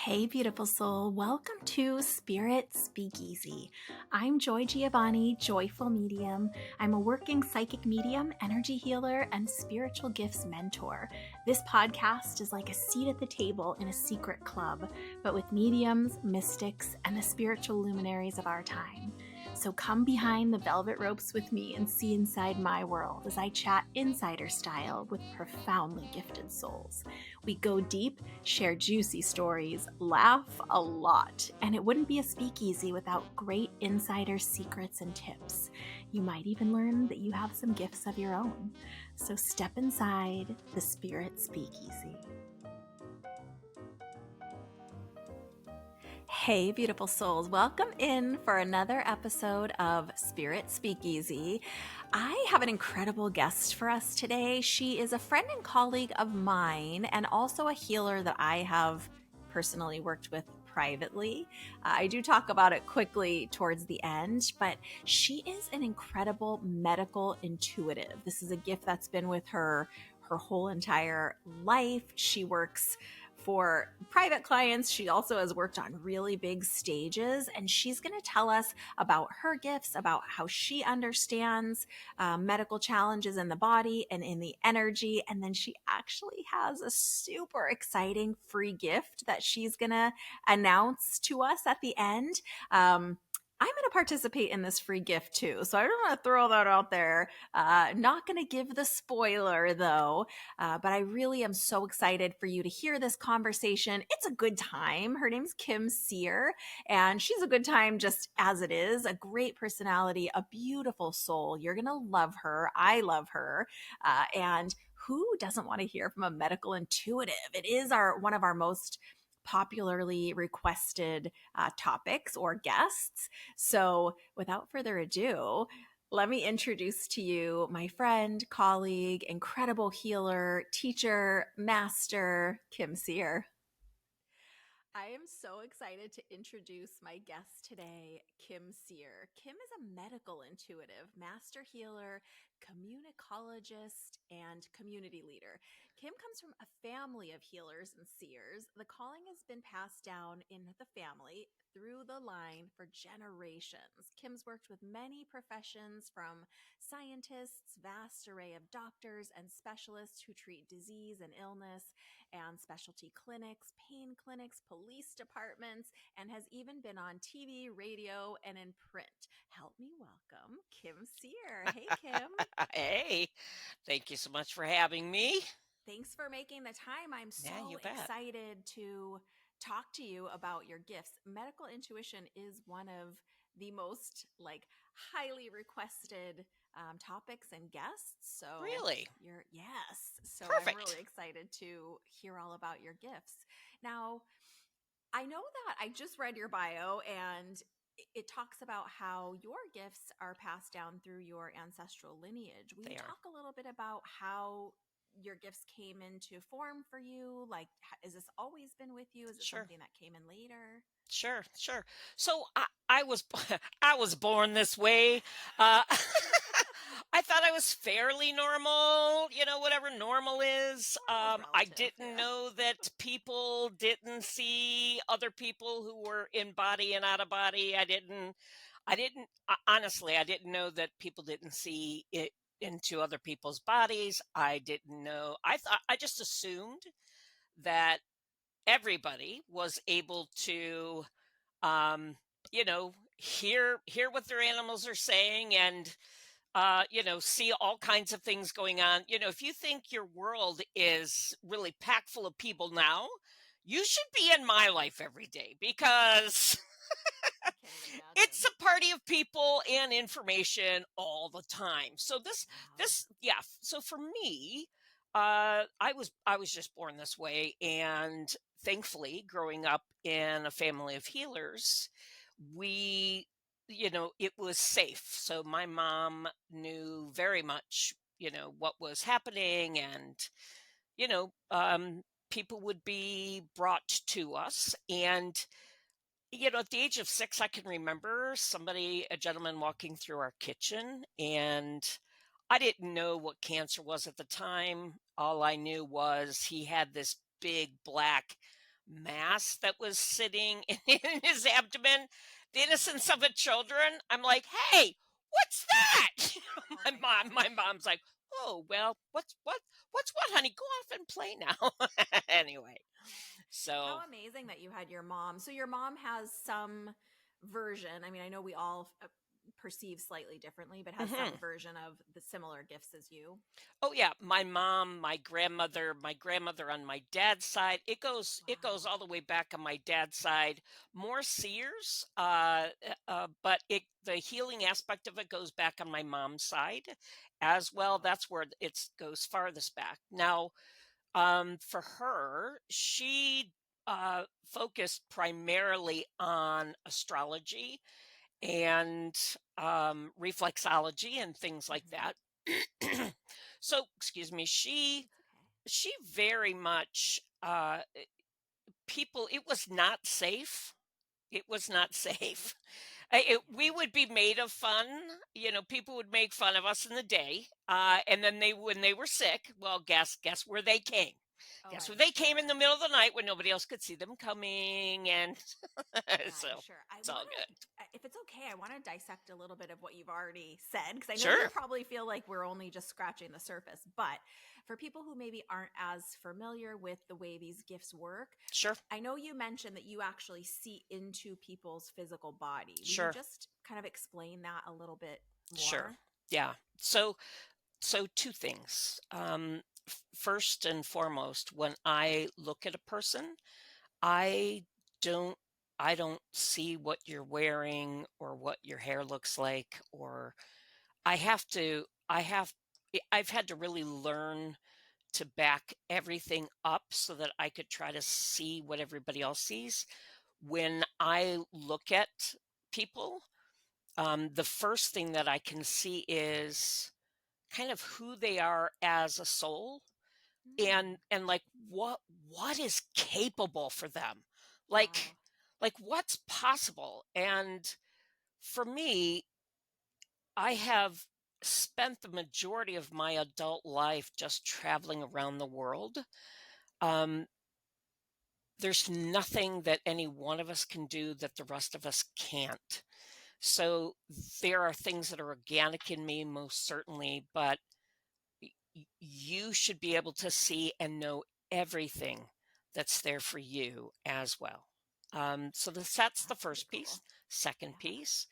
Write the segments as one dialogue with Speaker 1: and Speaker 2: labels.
Speaker 1: Hey, beautiful soul. Welcome to Spirit Speakeasy. I'm Joy Giovanni, Joyful Medium. I'm a working psychic medium, energy healer, and spiritual gifts mentor. This podcast is like a seat at the table in a secret club, but with mediums, mystics, and the spiritual luminaries of our time. So come behind the velvet ropes with me and see inside my world as I chat insider style with profoundly gifted souls. We go deep, share juicy stories, laugh a lot, and it wouldn't be a speakeasy without great insider secrets and tips. You might even learn that you have some gifts of your own. So step inside the Spirit Speakeasy. Hey, beautiful souls. Welcome in for another episode of Spirit Speakeasy. I have an incredible guest for us today. She is a friend and colleague of mine and also a healer that I have personally worked with privately. I do talk about it quickly towards the end, but she is an incredible medical intuitive. This is a gift that's been with her whole entire life. She works for private clients. She also has worked on really big stages, and she's going to tell us about her gifts, about how she understands medical challenges in the body and in the energy. And then she actually has a super exciting free gift that she's going to announce to us at the end. I'm going to participate in this free gift too. So I don't want to throw that out there. Not going to give the spoiler though, but I really am so excited for you to hear this conversation. It's a good time. Her name's Seer, and she's a good time just as it is. A great personality, a beautiful soul. You're going to love her. I love her. And who doesn't want to hear from a medical intuitive? It is one of our most popularly requested topics or guests. So without further ado, let me introduce to you my friend, colleague, incredible healer, teacher, master, Seer. I am so excited to introduce my guest today, Seer. Kim is a medical intuitive, master healer, communicologist, and community leader. Kim comes from a family of healers and seers. The calling has been passed down in the family through the line for generations. Kim's worked with many professions, from scientists, vast array of doctors and specialists who treat disease and illness, and specialty clinics, pain clinics, police departments, and has even been on TV, radio, and in print. Help me welcome Seer. Hey, Kim.
Speaker 2: Hey, thank you so much for having me.
Speaker 1: Thanks for making the time. I'm
Speaker 2: Yeah,
Speaker 1: so
Speaker 2: you bet.
Speaker 1: excited to talk to you about your gifts. Medical intuition is one of the most highly requested topics and guests. So
Speaker 2: Really?
Speaker 1: yes. So I'm really
Speaker 2: Perfect.
Speaker 1: excited to hear all about your gifts. Now, I know that I just read your bio, and it talks about how your gifts are passed down through your ancestral lineage. Will you
Speaker 2: They are.
Speaker 1: talk a little bit about how your gifts came into form for you? Like, is this always been with you? Is it
Speaker 2: Sure.
Speaker 1: something that came in later?
Speaker 2: Sure. So I was I was born this way. Uh, I thought I was fairly normal, whatever normal is.
Speaker 1: Normal is
Speaker 2: I
Speaker 1: relative.
Speaker 2: didn't
Speaker 1: Yeah.
Speaker 2: know that people didn't see other people who were in body and out of body. Honestly, I didn't know that people didn't see it into other people's bodies. I didn't know. I just assumed that everybody was able to, um, hear what their animals are saying, and see all kinds of things going on. If you think your world is really packed full of people now, you should be in my life every day, because
Speaker 1: I can't even
Speaker 2: it's
Speaker 1: imagine.
Speaker 2: a party of people and information all the time. So
Speaker 1: Wow.
Speaker 2: yeah. So for me, I was just born this way, and thankfully, growing up in a family of healers, we, it was safe. So my mom knew very much, what was happening, and you know, um, people would be brought to us, and at the age of 6, I can remember a gentleman walking through our kitchen, and I didn't know what cancer was at the time. All I knew was he had this big black mass that was sitting in his abdomen, the innocence of
Speaker 1: Okay.
Speaker 2: a children. I'm like, "Hey, what's that?"
Speaker 1: Oh
Speaker 2: My
Speaker 1: my
Speaker 2: my
Speaker 1: gosh.
Speaker 2: mom's like, "Oh, well, what's what, honey? Go off and play now." Anyway, so
Speaker 1: How amazing that you had your mom. So your mom has some version. I mean, I know we all perceive slightly differently, but has some
Speaker 2: mhm.
Speaker 1: version of the similar gifts as you.
Speaker 2: Oh yeah, my mom, my grandmother on my dad's side. It goes
Speaker 1: Wow.
Speaker 2: all the way back on my dad's side. More Seers, but it the healing aspect of it goes back on my mom's side as well.
Speaker 1: Wow.
Speaker 2: That's where it goes farthest back. Now, for her, she focused primarily on astrology and reflexology and things like
Speaker 1: Hmm.
Speaker 2: that. So, excuse me, she
Speaker 1: That's okay.
Speaker 2: she very much people. It was not safe. It was not safe. We
Speaker 1: Okay.
Speaker 2: would be made of fun. People would make fun of us in the day, and then when they were sick, well, guess where they came.
Speaker 1: Oh,
Speaker 2: Guess where
Speaker 1: I'm
Speaker 2: they came in the
Speaker 1: sure.
Speaker 2: middle of the night when nobody else could see them coming, and
Speaker 1: Yeah, I'm
Speaker 2: so
Speaker 1: sure. I
Speaker 2: it's
Speaker 1: want
Speaker 2: all good.
Speaker 1: to, if it's okay, I want to dissect a little bit of what you've already said, because I know you
Speaker 2: Sure,
Speaker 1: probably feel like we're only just scratching the surface. But for people who maybe aren't as familiar with the way these gifts work,
Speaker 2: sure,
Speaker 1: I know you mentioned that you actually see into people's physical body. Will you
Speaker 2: sure,
Speaker 1: just kind of explain that a little bit
Speaker 2: sure.
Speaker 1: more?
Speaker 2: Yeah. So two things. First and foremost, when I look at a person, I don't I don't see what you're wearing or what your hair looks like, or I've had to really learn to back everything up so that I could try to see what everybody else sees. When I look at people, the first thing that I can see is kind of who they are as a soul,
Speaker 1: Mm,
Speaker 2: and like what is capable for them, like
Speaker 1: wow.
Speaker 2: what's possible. And for me, I have spent the majority of my adult life just traveling around the world. um, there's nothing that any one of us can do that the rest of us can't. So there are things that are organic in me, most certainly, but you should be able to see and know everything that's there for you as well. So that's the
Speaker 1: That's pretty
Speaker 2: first piece.
Speaker 1: cool.
Speaker 2: Second
Speaker 1: Yeah.
Speaker 2: piece,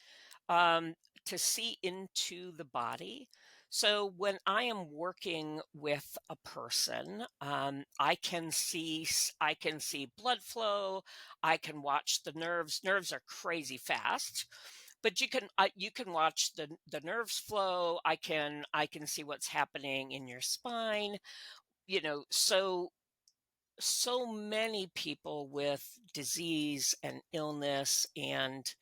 Speaker 2: um, to see into the body. So when I am working with a person, I can see blood flow. I can watch the nerves. Nerves are crazy fast, but you can watch the nerves flow. I can see what's happening in your spine. So many people with disease and illness and,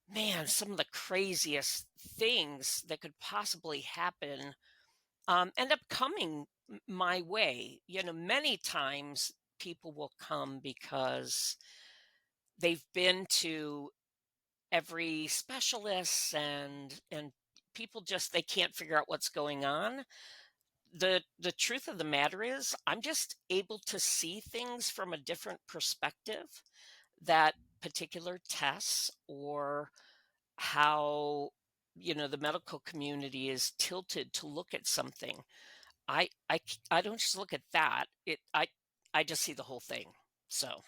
Speaker 2: man, some of the craziest things that could possibly happen end up coming my way. Many times people will come because they've been to every specialist, and people just they can't figure out what's going on. The truth of the matter is I'm just able to see things from a different perspective that particular tests, or how the medical community is tilted to look at something. I don't just look at that. I just see the whole thing. So,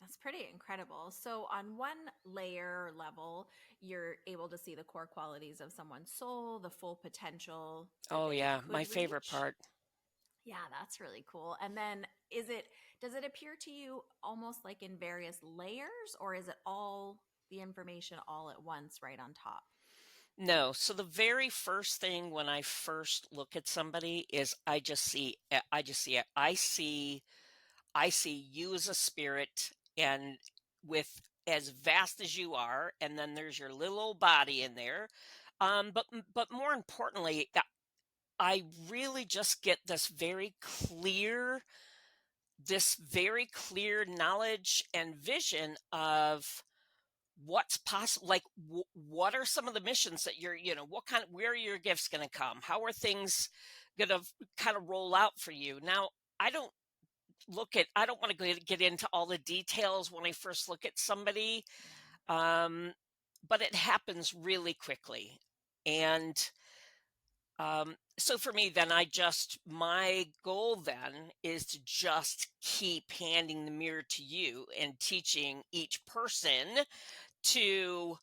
Speaker 1: That's pretty incredible. So, on one layer or level, you're able to see the core qualities of someone's soul, the full potential that
Speaker 2: oh
Speaker 1: they
Speaker 2: yeah, my
Speaker 1: could
Speaker 2: favorite
Speaker 1: reach.
Speaker 2: part.
Speaker 1: Yeah, that's really cool. And then does it appear to you almost like in various layers, or is it all the information all at once right on top?
Speaker 2: No. So the very first thing when I first look at somebody is I just see it. I see you as a spirit, and with as vast as you are, and then there's your little old body in there. But more importantly, I really just get this very clear knowledge and vision of what's possible. Like, what are some of the missions that where are your gifts going to come? How are things going to kind of roll out for you? Now, I don't I don't want to get into all the details when I first look at somebody,
Speaker 1: Yeah.
Speaker 2: um, but it happens really quickly. And so for me, then my goal then is to just keep handing the mirror to you and teaching each person to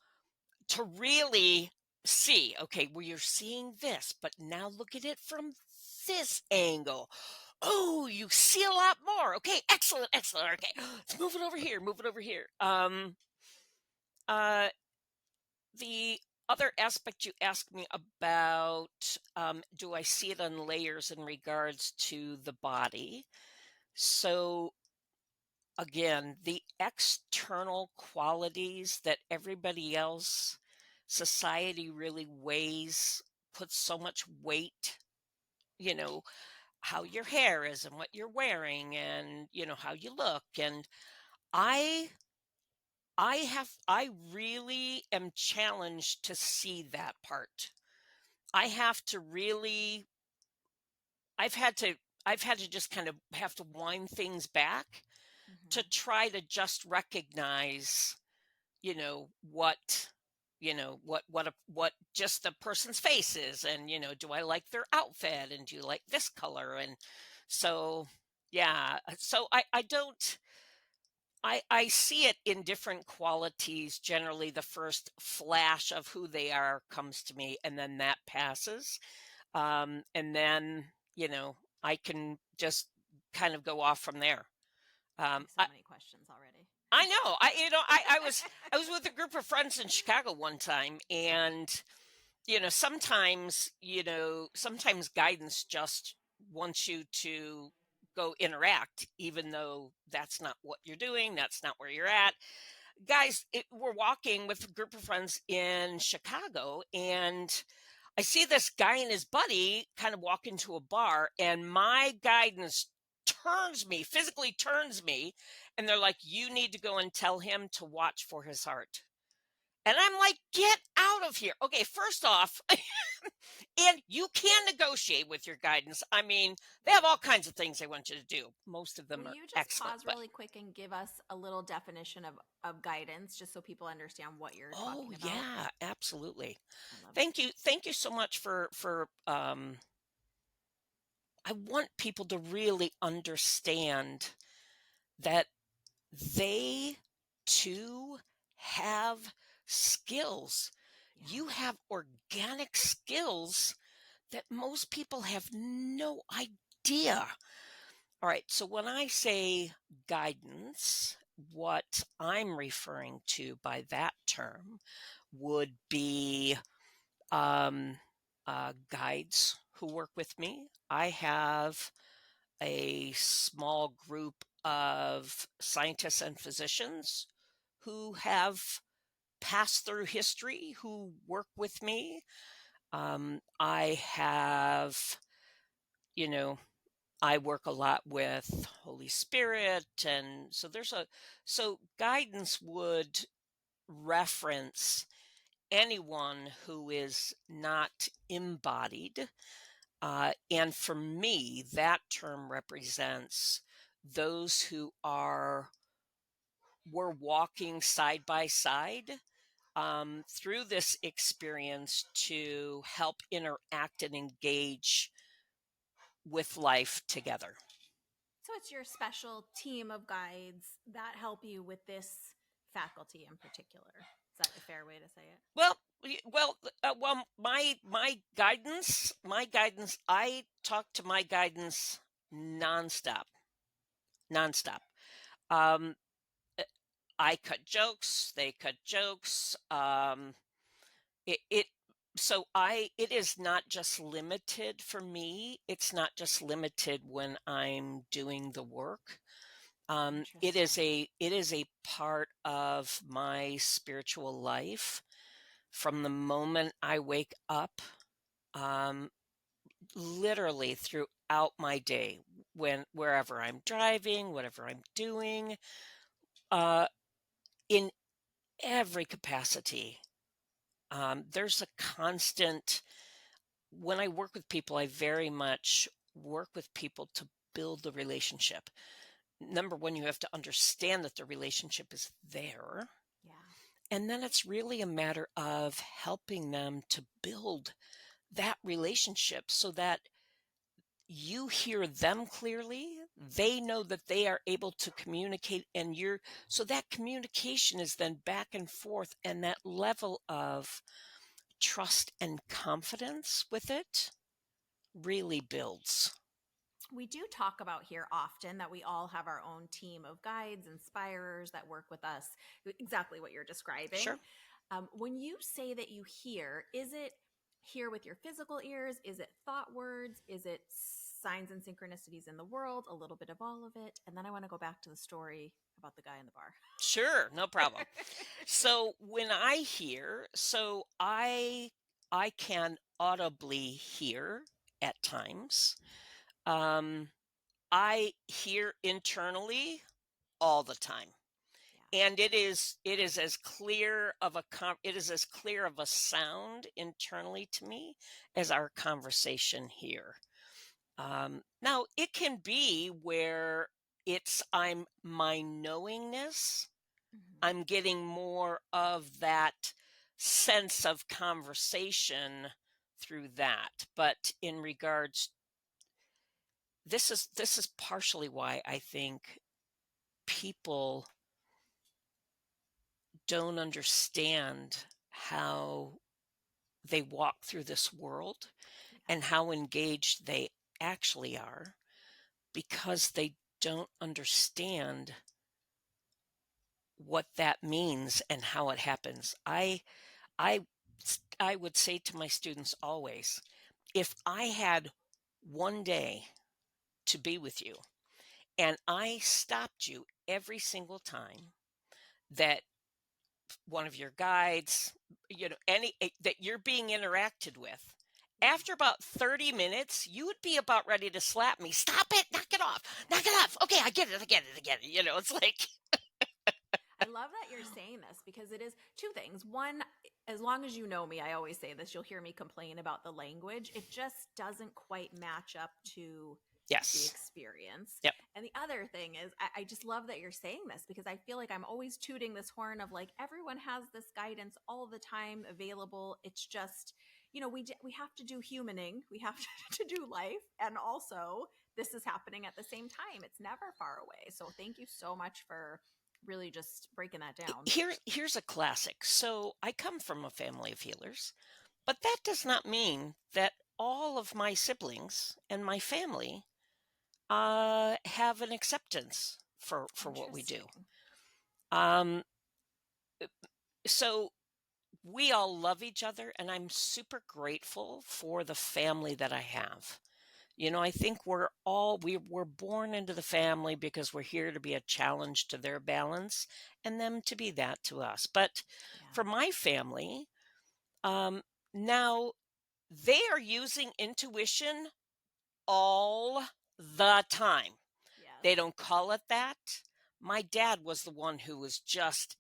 Speaker 2: really see, okay, well, you're seeing this, but now look at it from this angle. Oh, you see a lot more. Okay, excellent, excellent. Okay, let's move it over here, move it over here. Uh, the other aspect you asked me about, do I see it on layers in regards to the body? So again, the external qualities that everybody else, society really weighs, puts so much weight, you know, how
Speaker 1: Yeah.
Speaker 2: your hair is and what you're wearing and, how you look. And I I really am challenged to see that part. I have to really I've had to I've had to just kind of have to wind things back to
Speaker 1: Hmm.
Speaker 2: try to just recognize, what what just the person's face is, and do I like their outfit, and do you like this color, and so yeah, so I don't I see it in different qualities. Generally, the first flash of who they are comes to me, and then that passes. And then, I can just kind of go off from there.
Speaker 1: I
Speaker 2: Um,
Speaker 1: have so
Speaker 2: I,
Speaker 1: many questions already.
Speaker 2: I know. I was with a group of friends in Chicago one time, and sometimes guidance just wants you to go interact, even though that's not what you're doing. That's not where you're at. Guys, we're walking with a group of friends in Chicago, and I see this guy and his buddy kind of walk into a bar, and my guidance physically turns me, and they're like, "You need to go and tell him to watch for his heart." And I'm like, "Get out of here." Okay, first off, and you can negotiate with your guidance. I mean, they have all
Speaker 1: Yeah.
Speaker 2: kinds of things they want you to do. Most of
Speaker 1: Will
Speaker 2: them are
Speaker 1: you just
Speaker 2: excellent,
Speaker 1: pause
Speaker 2: but
Speaker 1: really quick and give us a little definition of guidance, just so people understand what you're
Speaker 2: oh
Speaker 1: talking about?
Speaker 2: yeah, absolutely.
Speaker 1: I love it.
Speaker 2: Thank you so much for I want people to really understand that they too have skills.
Speaker 1: Yeah.
Speaker 2: You have organic skills that most people have no idea. All right, so when I say guidance, what I'm referring to by that term would be guides who work with me. I have a small group of scientists and physicians who have passed through history who work with me. I have, you know, I work a lot with Holy Spirit. And so so guidance would reference anyone who is not embodied. And for me, that term represents those who we're walking side by side through this experience to help interact and engage with life together.
Speaker 1: So it's your special team of guides that help you with this faculty in particular. Is that a fair way to say it?
Speaker 2: My guidance. I talk to my guidance nonstop, nonstop. Um, uh, I cut jokes. They cut jokes. It, it it is not just limited for me. It's not just limited when I'm doing the work.
Speaker 1: Interesting.
Speaker 2: It is a part of my spiritual life from the moment I wake up, um, literally throughout my day, wherever I'm driving, whatever I'm doing, uh, in every capacity. There's a constant. When I work with people, I very much work with people to build the relationship. number one, you have to understand that the relationship is there.
Speaker 1: Yeah.
Speaker 2: And then it's really a matter of helping them to build that relationship so that you hear them clearly. They know that they are able to communicate, and so that communication is then back and forth, and that level of trust and confidence with it really builds.
Speaker 1: We do talk about here often that we all have our own team of guides, inspirers that work with us. Exactly what you're describing.
Speaker 2: Sure.
Speaker 1: When you say that you hear, is it hear with your physical ears? Is it thought words? Is it signs and synchronicities in the world? A little bit of all of it. And then I want to go back to the story about the guy in the bar.
Speaker 2: Sure, no problem. So when I hear, I can audibly hear at times. Um, I hear internally all the time.
Speaker 1: Yeah.
Speaker 2: And it is as clear of it is as clear of a sound internally to me as our conversation here. Now it can be where it's I'm my knowingness.
Speaker 1: Hmm.
Speaker 2: I'm getting more of that sense of conversation through that. But in regards, this is partially why I think people don't understand how they walk through this world
Speaker 1: Yeah.
Speaker 2: and how engaged they actually are because they don't understand what that means and how it happens. I I would say to my students always, if I had one day to be with you and I stopped you every single time that one of your guides, that you're being interacted with,
Speaker 1: Yeah.
Speaker 2: after about 30 minutes, you would be about ready to slap me. Stop it, knock it off, knock it off. Okay, I get it, I get it, I get it. It's like,
Speaker 1: I love that you're saying this because it is two things. One, as long as you know me, I always say this, you'll hear me complain about the language. It just doesn't quite match up to the
Speaker 2: yes,
Speaker 1: experience.
Speaker 2: yep.
Speaker 1: And the other thing is, I just love that you're saying this because I feel like I'm always tooting this horn of like everyone has this guidance all the time available. It's just, we have to do humaning, we have to do life, and also this is happening at the same time. It's never far away. So thank you so much for really just breaking that down.
Speaker 2: Here's a classic. So I come from a family of healers, but that does not mean that all of my siblings and my family have an acceptance for what we do.
Speaker 1: Interesting.
Speaker 2: Um, so we all love each other, and I'm super grateful for the family that I have. I think we're born into the family because we're here to be a challenge to their balance and them to be that to us. But
Speaker 1: Yeah.
Speaker 2: for my family, um, now they are using intuition all the time.
Speaker 1: Yes.
Speaker 2: They don't call it that. My dad was the one who was just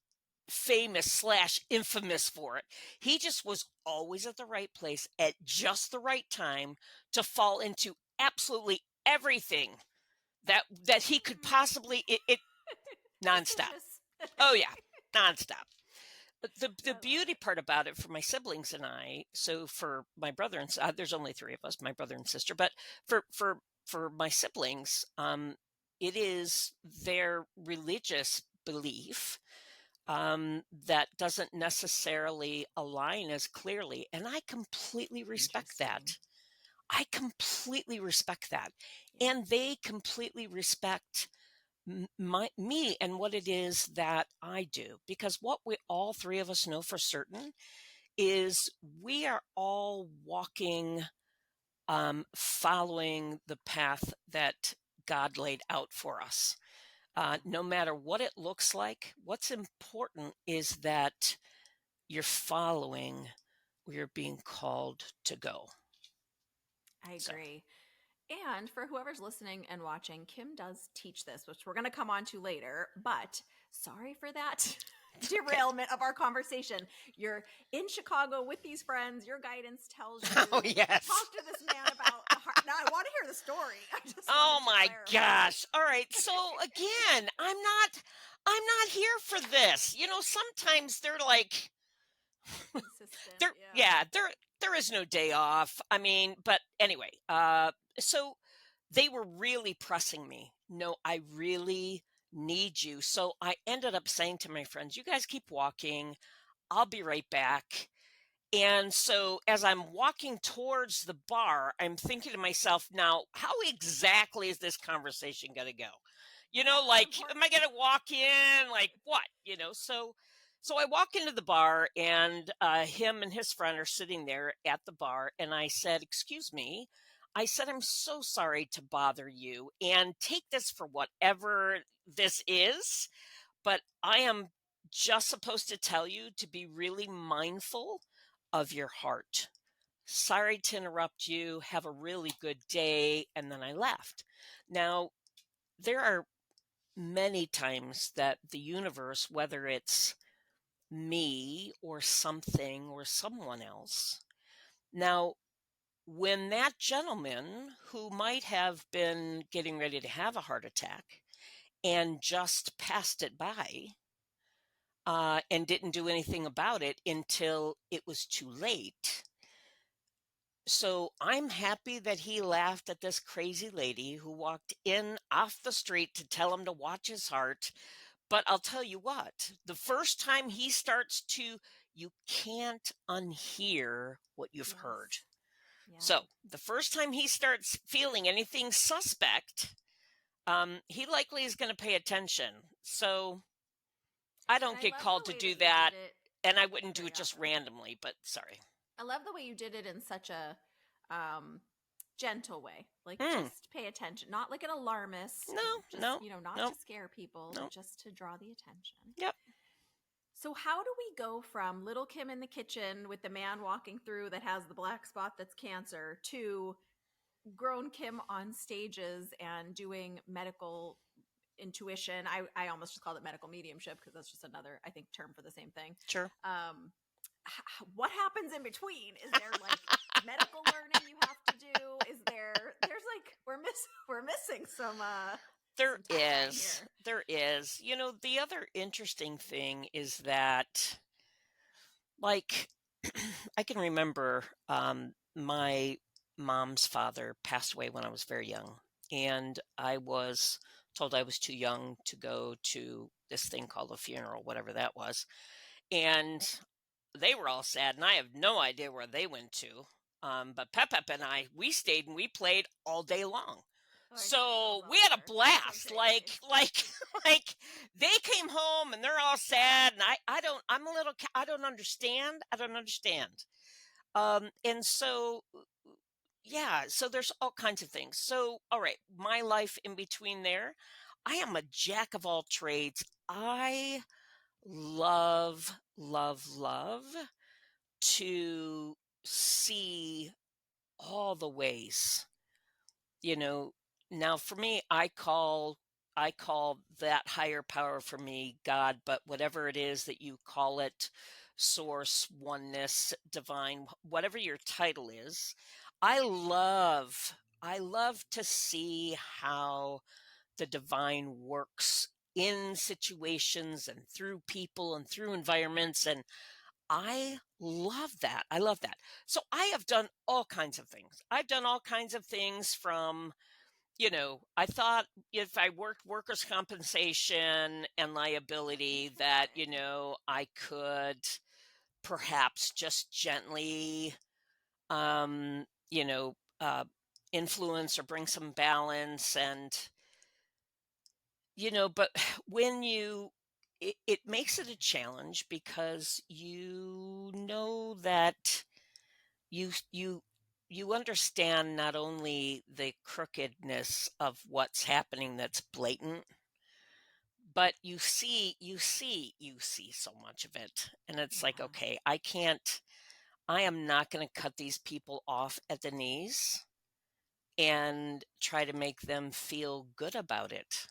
Speaker 2: famous/infamous for it. He just was always at the right place at just the right time to fall into absolutely everything that he could possibly it nonstop.
Speaker 1: Suspicious.
Speaker 2: Oh yeah, nonstop. But the
Speaker 1: I love
Speaker 2: beauty
Speaker 1: it.
Speaker 2: part about it for my siblings and I, so for my brother and there's only three of us, my brother and sister, but for my siblings, it is their religious belief that doesn't necessarily align as clearly, and I completely respect
Speaker 1: Interesting.
Speaker 2: that. I completely respect that,
Speaker 1: Yeah.
Speaker 2: and they completely respect me and what it is that I do, because what we all three of us know for certain is we are all walking, following the path that God laid out for us.
Speaker 1: Yeah.
Speaker 2: No matter what it looks like, what's important is that you're following where you're being called to go.
Speaker 1: I
Speaker 2: So,
Speaker 1: agree. And for whoever's listening and watching, Kim does teach this, which we're going to come on to later. But sorry for that
Speaker 2: Okay.
Speaker 1: derailment of our conversation. You're in Chicago with these friends. Your guidance tells
Speaker 2: Oh,
Speaker 1: you
Speaker 2: yes.
Speaker 1: talk to this man about a heart. Now I want to hear the story. I just
Speaker 2: Oh
Speaker 1: wanted to
Speaker 2: my
Speaker 1: clarify.
Speaker 2: gosh. All right. So again, I'm not here for this. Sometimes they're like
Speaker 1: Insistent.
Speaker 2: there
Speaker 1: Yeah.
Speaker 2: yeah, there is no day off. I mean, but anyway, so they were really pressing me. No, I really need you. So I ended up saying to my friends, "You guys keep walking. I'll be right back." And so as I'm walking towards the bar, I'm thinking to myself, now, how exactly is this conversation going to go?
Speaker 1: Yeah.
Speaker 2: Like, am I
Speaker 1: Important.
Speaker 2: going to walk in? Like, what? So I walk into the bar, and him and his friend are sitting there at the bar. And I said, "Excuse me." I said, "I'm so sorry to bother you, and take this for whatever this is. But I am just supposed to tell you to be really mindful of your heart. Sorry to interrupt you. Have a really good day." And then I left. Now, there are many times that the universe, whether it's me or something or someone else, now, when that gentleman who might have been getting ready to have a heart attack and just passed it by, and didn't do anything about it until it was too late. So I'm happy that he laughed at this crazy lady who walked in off the street to tell him to watch his heart. But I'll tell you what, the first time he starts to, you can't unhear what you've heard.
Speaker 1: Yes. Yeah.
Speaker 2: So the first time he starts feeling anything suspect, he likely is going to pay attention. So I
Speaker 1: And
Speaker 2: don't
Speaker 1: I
Speaker 2: get
Speaker 1: love
Speaker 2: called
Speaker 1: the
Speaker 2: to
Speaker 1: way
Speaker 2: do
Speaker 1: that you did
Speaker 2: that,
Speaker 1: it.
Speaker 2: and I wouldn't do
Speaker 1: Sorry,
Speaker 2: it
Speaker 1: go
Speaker 2: just
Speaker 1: ahead.
Speaker 2: randomly, but sorry.
Speaker 1: I love the way you did it in such a um, gentle way. Like,
Speaker 2: Hmm.
Speaker 1: just pay attention, not like an alarmist,
Speaker 2: No,
Speaker 1: just,
Speaker 2: no,
Speaker 1: not
Speaker 2: no,
Speaker 1: to scare people,
Speaker 2: no.
Speaker 1: but just to draw the attention.
Speaker 2: Yep.
Speaker 1: So, how do we go from little Kim in the kitchen with the man walking through that has the black spot that's cancer to grown Kim on stages and doing medical intuition? I almost just called it medical mediumship because that's just another, I think, term for the same thing.
Speaker 2: Sure.
Speaker 1: Um, what happens in between? Is there like medical learning you have to do? There's like we're missing
Speaker 2: There
Speaker 1: some tagline
Speaker 2: is.
Speaker 1: here.
Speaker 2: There is. The other interesting thing is that, like, I can remember my mom's father passed away when I was very young, and I was told I was too young to go to this thing called a funeral, whatever that was. And they were all sad, and I have no idea where they went to. But Pep and I, we stayed and we played all day long.
Speaker 1: Oh, I got chills
Speaker 2: So we
Speaker 1: all
Speaker 2: had a
Speaker 1: over. That's so
Speaker 2: blast.
Speaker 1: crazy.
Speaker 2: Like they came home and they're all sad, and I don't understand. I don't understand. And so yeah, so there's all kinds of things. So all right, my life in between there, I am a jack of all trades. I love, love, love to see all the ways. you know Now for me, I call that higher power, for me, God, but whatever it is that you call it, source, oneness, divine, whatever your title is, I love to see how the divine works in situations and through people and through environments. And I love that. I love that. So I have done all kinds of things. I've done all kinds of things from, I thought if I worked workers' compensation and liability that,
Speaker 1: Interesting.
Speaker 2: I could perhaps just gently, um, you know, uh, influence or bring some balance. And, but when it makes it a challenge, because you know that you understand not only the crookedness of what's happening that's blatant, but you see so much of it, and it's like,
Speaker 1: Yeah.
Speaker 2: okay, I am not going to cut these people off at the knees and try to make them feel good about it,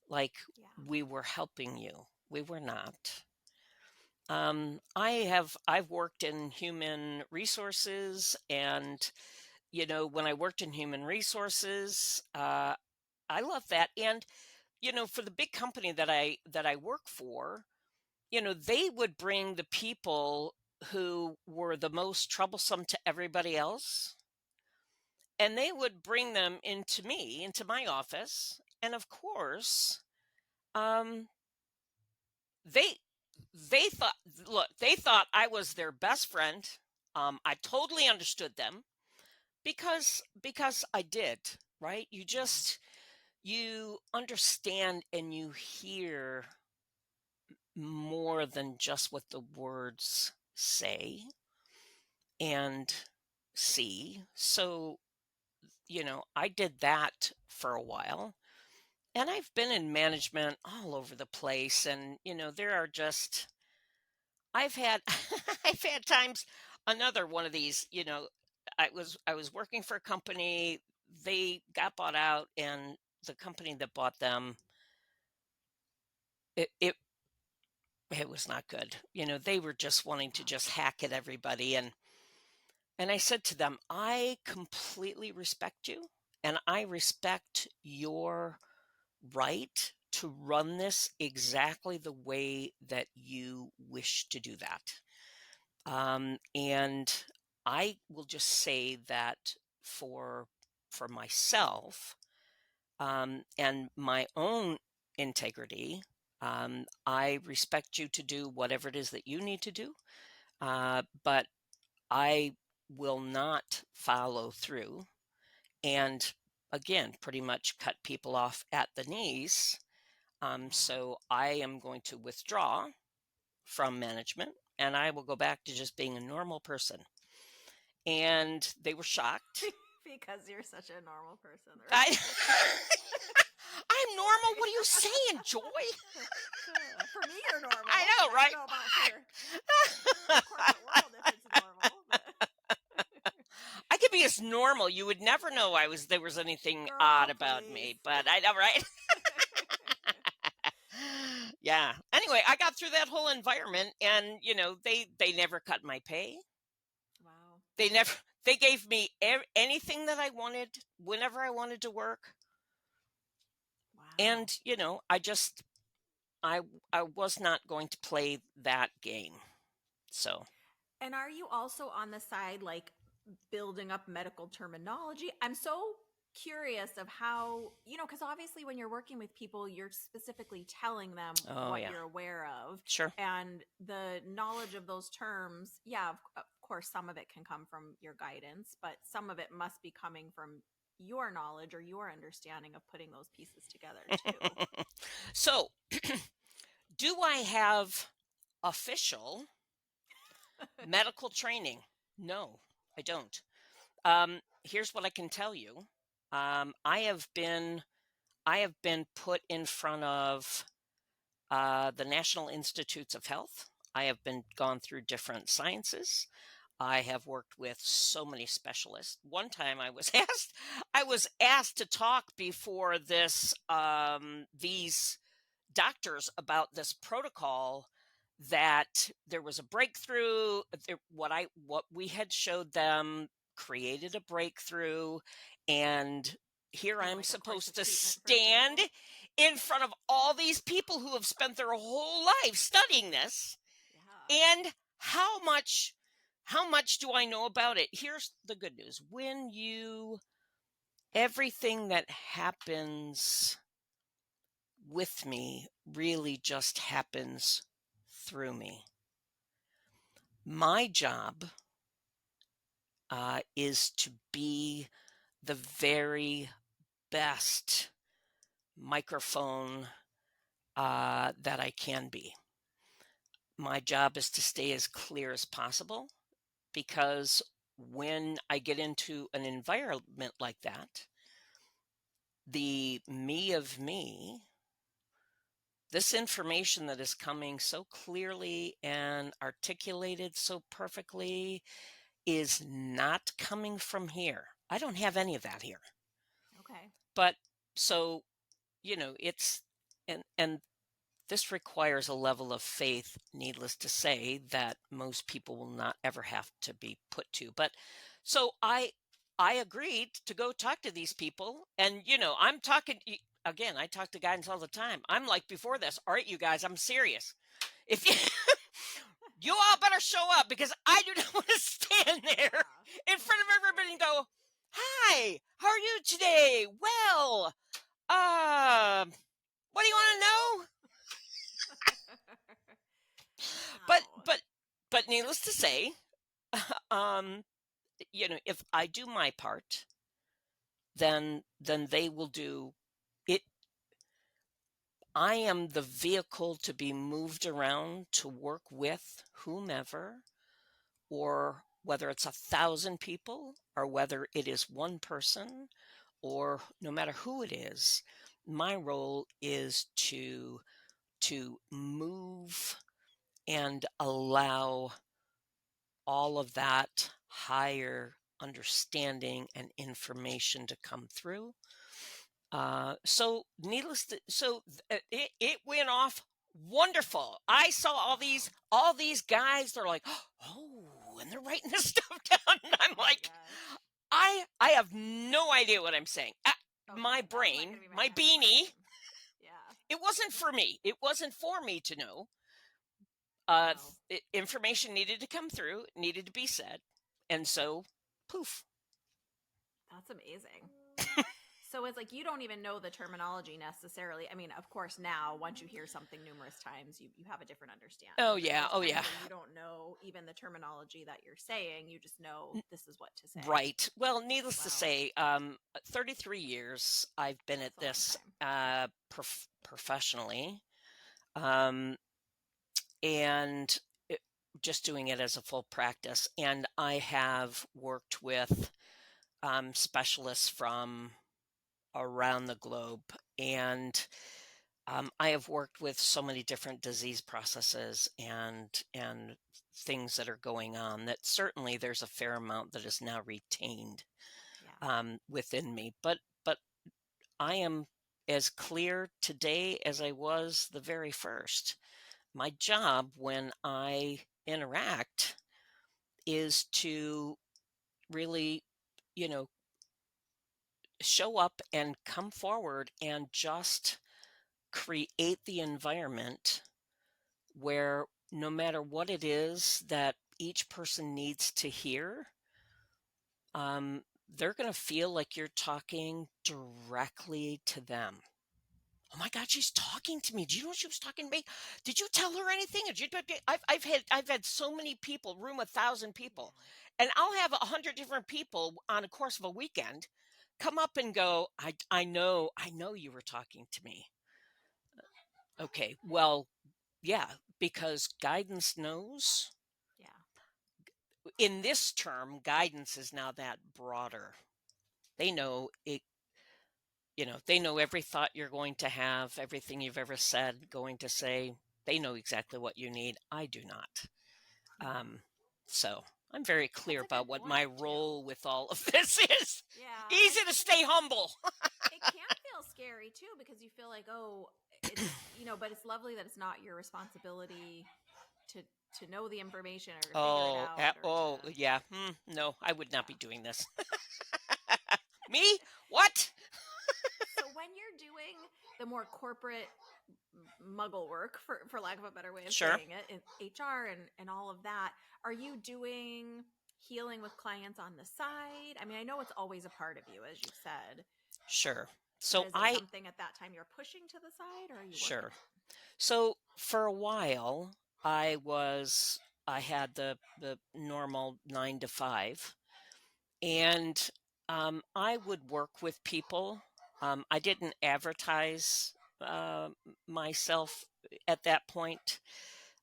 Speaker 2: like
Speaker 1: Yeah.
Speaker 2: we were helping you. We were not. I've worked in human resources, and when I worked in human resources, I love that. And for the big company that I work for, they would bring the people who were the most troublesome to everybody else, and they would bring them into my office, and of course, um, they they thought look, they thought I was their best friend. I totally understood them because I did, right?
Speaker 1: Yeah.
Speaker 2: You understand and you hear more than just what the words say and see. So, I did that for a while. And I've been in management all over the place. And, there are just, I've had, I've had times, another one of these, I was working for a company, they got bought out, and the company that bought them, it it was not good. They were just wanting to
Speaker 1: Yeah.
Speaker 2: just hack at everybody. And I said to them, I completely respect you, and I respect your right to run this exactly the way that you wish to do that. And I will just say that for for myself, and my own integrity, I respect you to do whatever it is that you need to do, but I will not follow through, and again, pretty much cut people off at the knees.
Speaker 1: Yeah.
Speaker 2: So I am going to withdraw from management, and I will go back to just being a normal person. And they were shocked.
Speaker 1: Because you're such a normal person,
Speaker 2: I,
Speaker 1: right?
Speaker 2: I'm normal.
Speaker 1: Sorry.
Speaker 2: What are you saying, Joy?
Speaker 1: For me, you're normal.
Speaker 2: I know,
Speaker 1: I don't
Speaker 2: right?
Speaker 1: know about for the corporate world if it's normal, but
Speaker 2: I could be as normal. You would never know there was anything odd
Speaker 1: girl,
Speaker 2: about
Speaker 1: please.
Speaker 2: me, but I know, right? Yeah. Anyway, I got through that whole environment, and they never cut my pay.
Speaker 1: Wow.
Speaker 2: They never they gave me anything that I wanted whenever I wanted to work.
Speaker 1: Wow.
Speaker 2: And I I was not going to play that game. So,
Speaker 1: And are you also on the side like building up medical terminology? I'm so curious of how, because obviously when you're working with people, you're specifically telling them
Speaker 2: oh
Speaker 1: what
Speaker 2: yeah.
Speaker 1: you're aware of.
Speaker 2: Sure.
Speaker 1: And the knowledge of those terms, yeah, of course, some of it can come from your guidance, but some of it must be coming from your knowledge or your understanding of putting those pieces together too.
Speaker 2: So, do I have official medical training? No, I don't. Here's what I can tell you. I have been put in front of the National Institutes of Health. I have been gone through different sciences. I have worked with so many specialists. One time I was asked to talk before these doctors about this protocol, that there was a breakthrough. What we had showed them created a breakthrough, and here
Speaker 1: In
Speaker 2: I'm
Speaker 1: like a course
Speaker 2: supposed
Speaker 1: of
Speaker 2: to
Speaker 1: treatment, for
Speaker 2: stand
Speaker 1: example.
Speaker 2: in front of all these people who have spent their whole life studying this.
Speaker 1: Yeah.
Speaker 2: And how much do I know about it? Here's the good news. Everything that happens with me really just happens through me. My job is to be the very best microphone that I can be. My job is to stay as clear as possible, because when I get into an environment like that, the me of me, this information that is coming so clearly and articulated so perfectly, is not coming from here. I don't have any of that here.
Speaker 1: Okay.
Speaker 2: But so, it's and this requires a level of faith, needless to say, that most people will not ever have to be put to. But so I agreed to go talk to these people, and I'm talking again. I talk to guidance all the time. I'm like, before this, all right, you guys, I'm serious. If you, you all better show up, because I do not want to stand there in front of everybody and go, "Hi, how are you today?" Well, what do you want to know? But
Speaker 1: Wow.
Speaker 2: but but needless to say, um, if I do my part, then they will do it. I am the vehicle to be moved around to work with whomever, or whether it's 1,000 people, or whether it is one person, or no matter who it is. My role is to move and allow all of that higher understanding and information to come through. So needless to, so it went off wonderful. I saw all these guys. They're like, oh, and they're writing this stuff down. And I'm
Speaker 1: Oh my
Speaker 2: like,
Speaker 1: gosh.
Speaker 2: I have no idea what I'm saying. My
Speaker 1: Okay, that was not
Speaker 2: brain,
Speaker 1: going to be my
Speaker 2: my
Speaker 1: next
Speaker 2: beanie.
Speaker 1: question. Yeah.
Speaker 2: It wasn't for me. It wasn't for me to know.
Speaker 1: Wow.
Speaker 2: Information needed to come through, needed to be said, and so poof.
Speaker 1: That's amazing. So it's like you don't even know the terminology necessarily. I mean, of course, now once you hear something numerous times, you have a different
Speaker 2: Oh
Speaker 1: understanding. But
Speaker 2: yeah,
Speaker 1: there's
Speaker 2: oh
Speaker 1: times
Speaker 2: yeah.
Speaker 1: where you don't know even the terminology that you're saying. You just know this is what to say.
Speaker 2: Right. Well, needless to
Speaker 1: Wow,
Speaker 2: say, 33 years I've been at
Speaker 1: that's a long
Speaker 2: this
Speaker 1: time.
Speaker 2: professionally, um, and just doing it as a full practice. And I have worked with specialists from around the globe, and I have worked with so many different disease processes and things that are going on, that certainly there's a fair amount that is now retained
Speaker 1: Yeah.
Speaker 2: within me. But I am as clear today as I was the very first. My job when I interact is to really, you know, show up and come forward and just create the environment where no matter what it is that each person needs to hear, they're going to feel like you're talking directly to them. Oh my God, she's talking to me. Do you know she was talking to me? Did you tell her anything? I've had so many people, room 1,000 people,
Speaker 1: Yeah.
Speaker 2: and I'll have 100 different people on a course of a weekend come up and go, I know you were talking to me. Okay, well, yeah, because guidance knows.
Speaker 1: Yeah.
Speaker 2: In this term, guidance is now that broader. They know it, they know every thought you're going to have, everything you've ever said, going to say. They know exactly what you need. I do not.
Speaker 1: Yeah.
Speaker 2: So I'm very clear
Speaker 1: That's a
Speaker 2: about
Speaker 1: good
Speaker 2: what my
Speaker 1: point too.
Speaker 2: role with all of this is.
Speaker 1: Yeah. I
Speaker 2: Easy to
Speaker 1: think
Speaker 2: stay humble.
Speaker 1: it can feel scary too because you feel like, oh, but it's lovely that it's not your responsibility to to know the information or to figure it
Speaker 2: Oh,
Speaker 1: out or to
Speaker 2: oh, yeah. No, I would not
Speaker 1: yeah.
Speaker 2: be doing this. Me? What?
Speaker 1: So when you're doing the more corporate muggle work, for lack of a better way of
Speaker 2: Sure,
Speaker 1: saying it, in HR and all of that, are you doing healing with clients on the side? I mean, I know it's always a part of you, as you've said,
Speaker 2: sure.
Speaker 1: but
Speaker 2: So
Speaker 1: is it
Speaker 2: I,
Speaker 1: something at that time you're pushing to the side, or are you working
Speaker 2: sure.
Speaker 1: it?
Speaker 2: So for a while, I had the normal 9 to 5, and I would work with people. I didn't advertise myself at that point.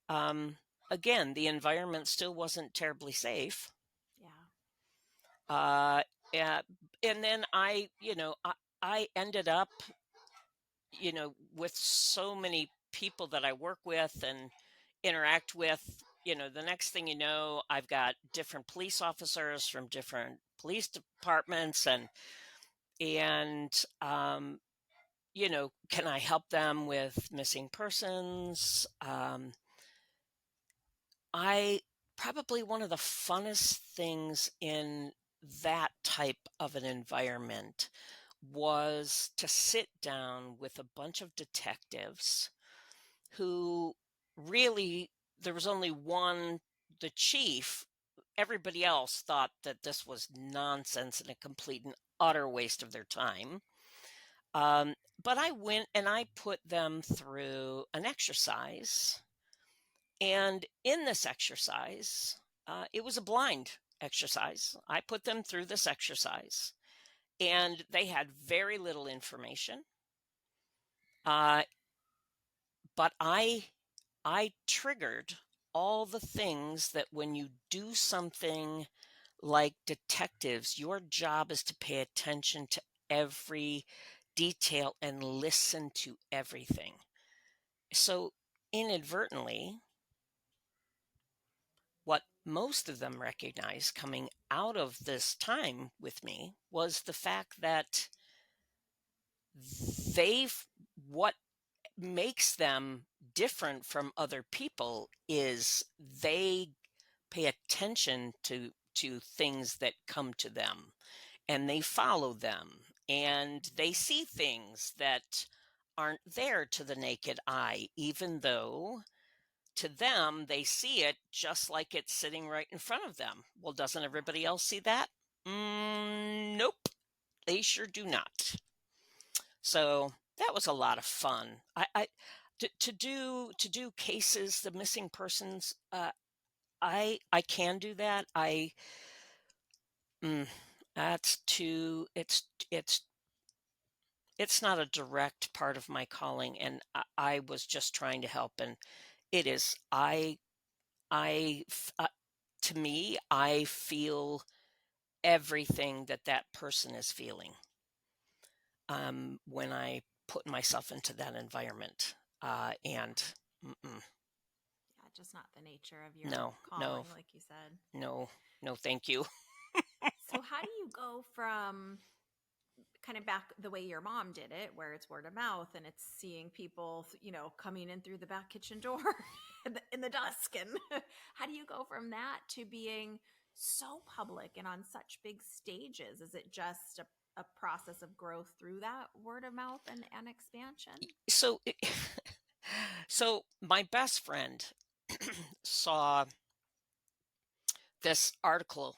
Speaker 2: Um, Again, the environment still wasn't terribly safe.
Speaker 1: Yeah.
Speaker 2: Uh, yeah, and then I ended up, with so many people that I work with and interact with. The next thing you know, I've got different police officers from different police departments, and can I help them with missing persons? I probably one of the funnest things in that type of an environment was to sit down with a bunch of detectives who really, there was only one, the chief. Everybody else thought that this was nonsense and a complete and utter waste of their time. But I went and I put them through an exercise. And in this exercise, it was a blind exercise. I put them through this exercise, and they had very little information. Uh, but I triggered all the things that when you do something like detectives, your job is to pay attention to every detail and listen to everything. So inadvertently, what most of them recognized coming out of this time with me was the fact that what makes them different from other people is they pay attention to things that come to them, and they follow them, and they see things that aren't there to the naked eye, even though to them they see it just like it's sitting right in front of them. Well, doesn't everybody else see that? Nope, they sure do not. So that was a lot of fun. To do cases, the missing persons. I can do that. Mm, that's too. It's not a direct part of my calling, and I was just trying to help. And it is. I to me, I feel everything that that person is feeling when I put myself into that environment. And mm-mm.
Speaker 1: Yeah, just not the nature of your
Speaker 2: No, no,
Speaker 1: calling, like you said.
Speaker 2: no, no, thank you.
Speaker 1: So, how do you go from kind of back the way your mom did it, where it's word of mouth and it's seeing people, coming in through the back kitchen door in the dusk? And how do you go from that to being so public and on such big stages? Is it just a process of growth through that word of mouth and expansion?
Speaker 2: So, so my best friend saw this article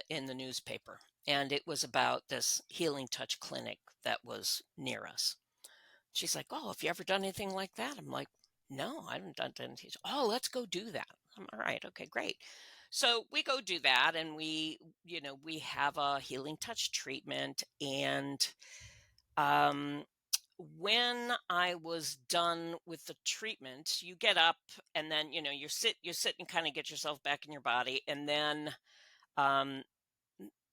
Speaker 2: in the newspaper, and it was about this healing touch clinic that was near us. She's like, "Oh, have you ever done anything like that?" I'm like, "No, I haven't done anything." "Oh, let's go do that." I'm all right. Okay, great. So we go do that, and we have a healing touch treatment. And um, when I was done with the treatment, you get up, and then you sit and kind of get yourself back in your body, and then um,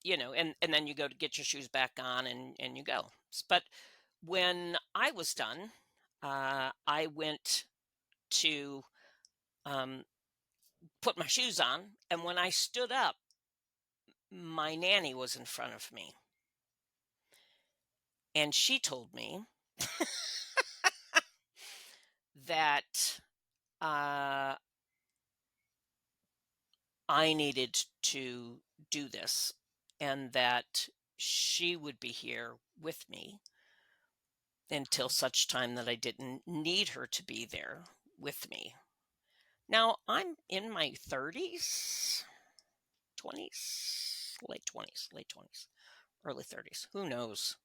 Speaker 2: and then you go to get your shoes back on, and you go. But when I was done, I went to um, put my shoes on, and when I stood up, my nanny was in front of me, and she told me that uh, I needed to do this, and that she would be here with me until such time that I didn't need her to be there with me. Now, I'm in my 30s, 20s, late 20s, early 30s. Who knows?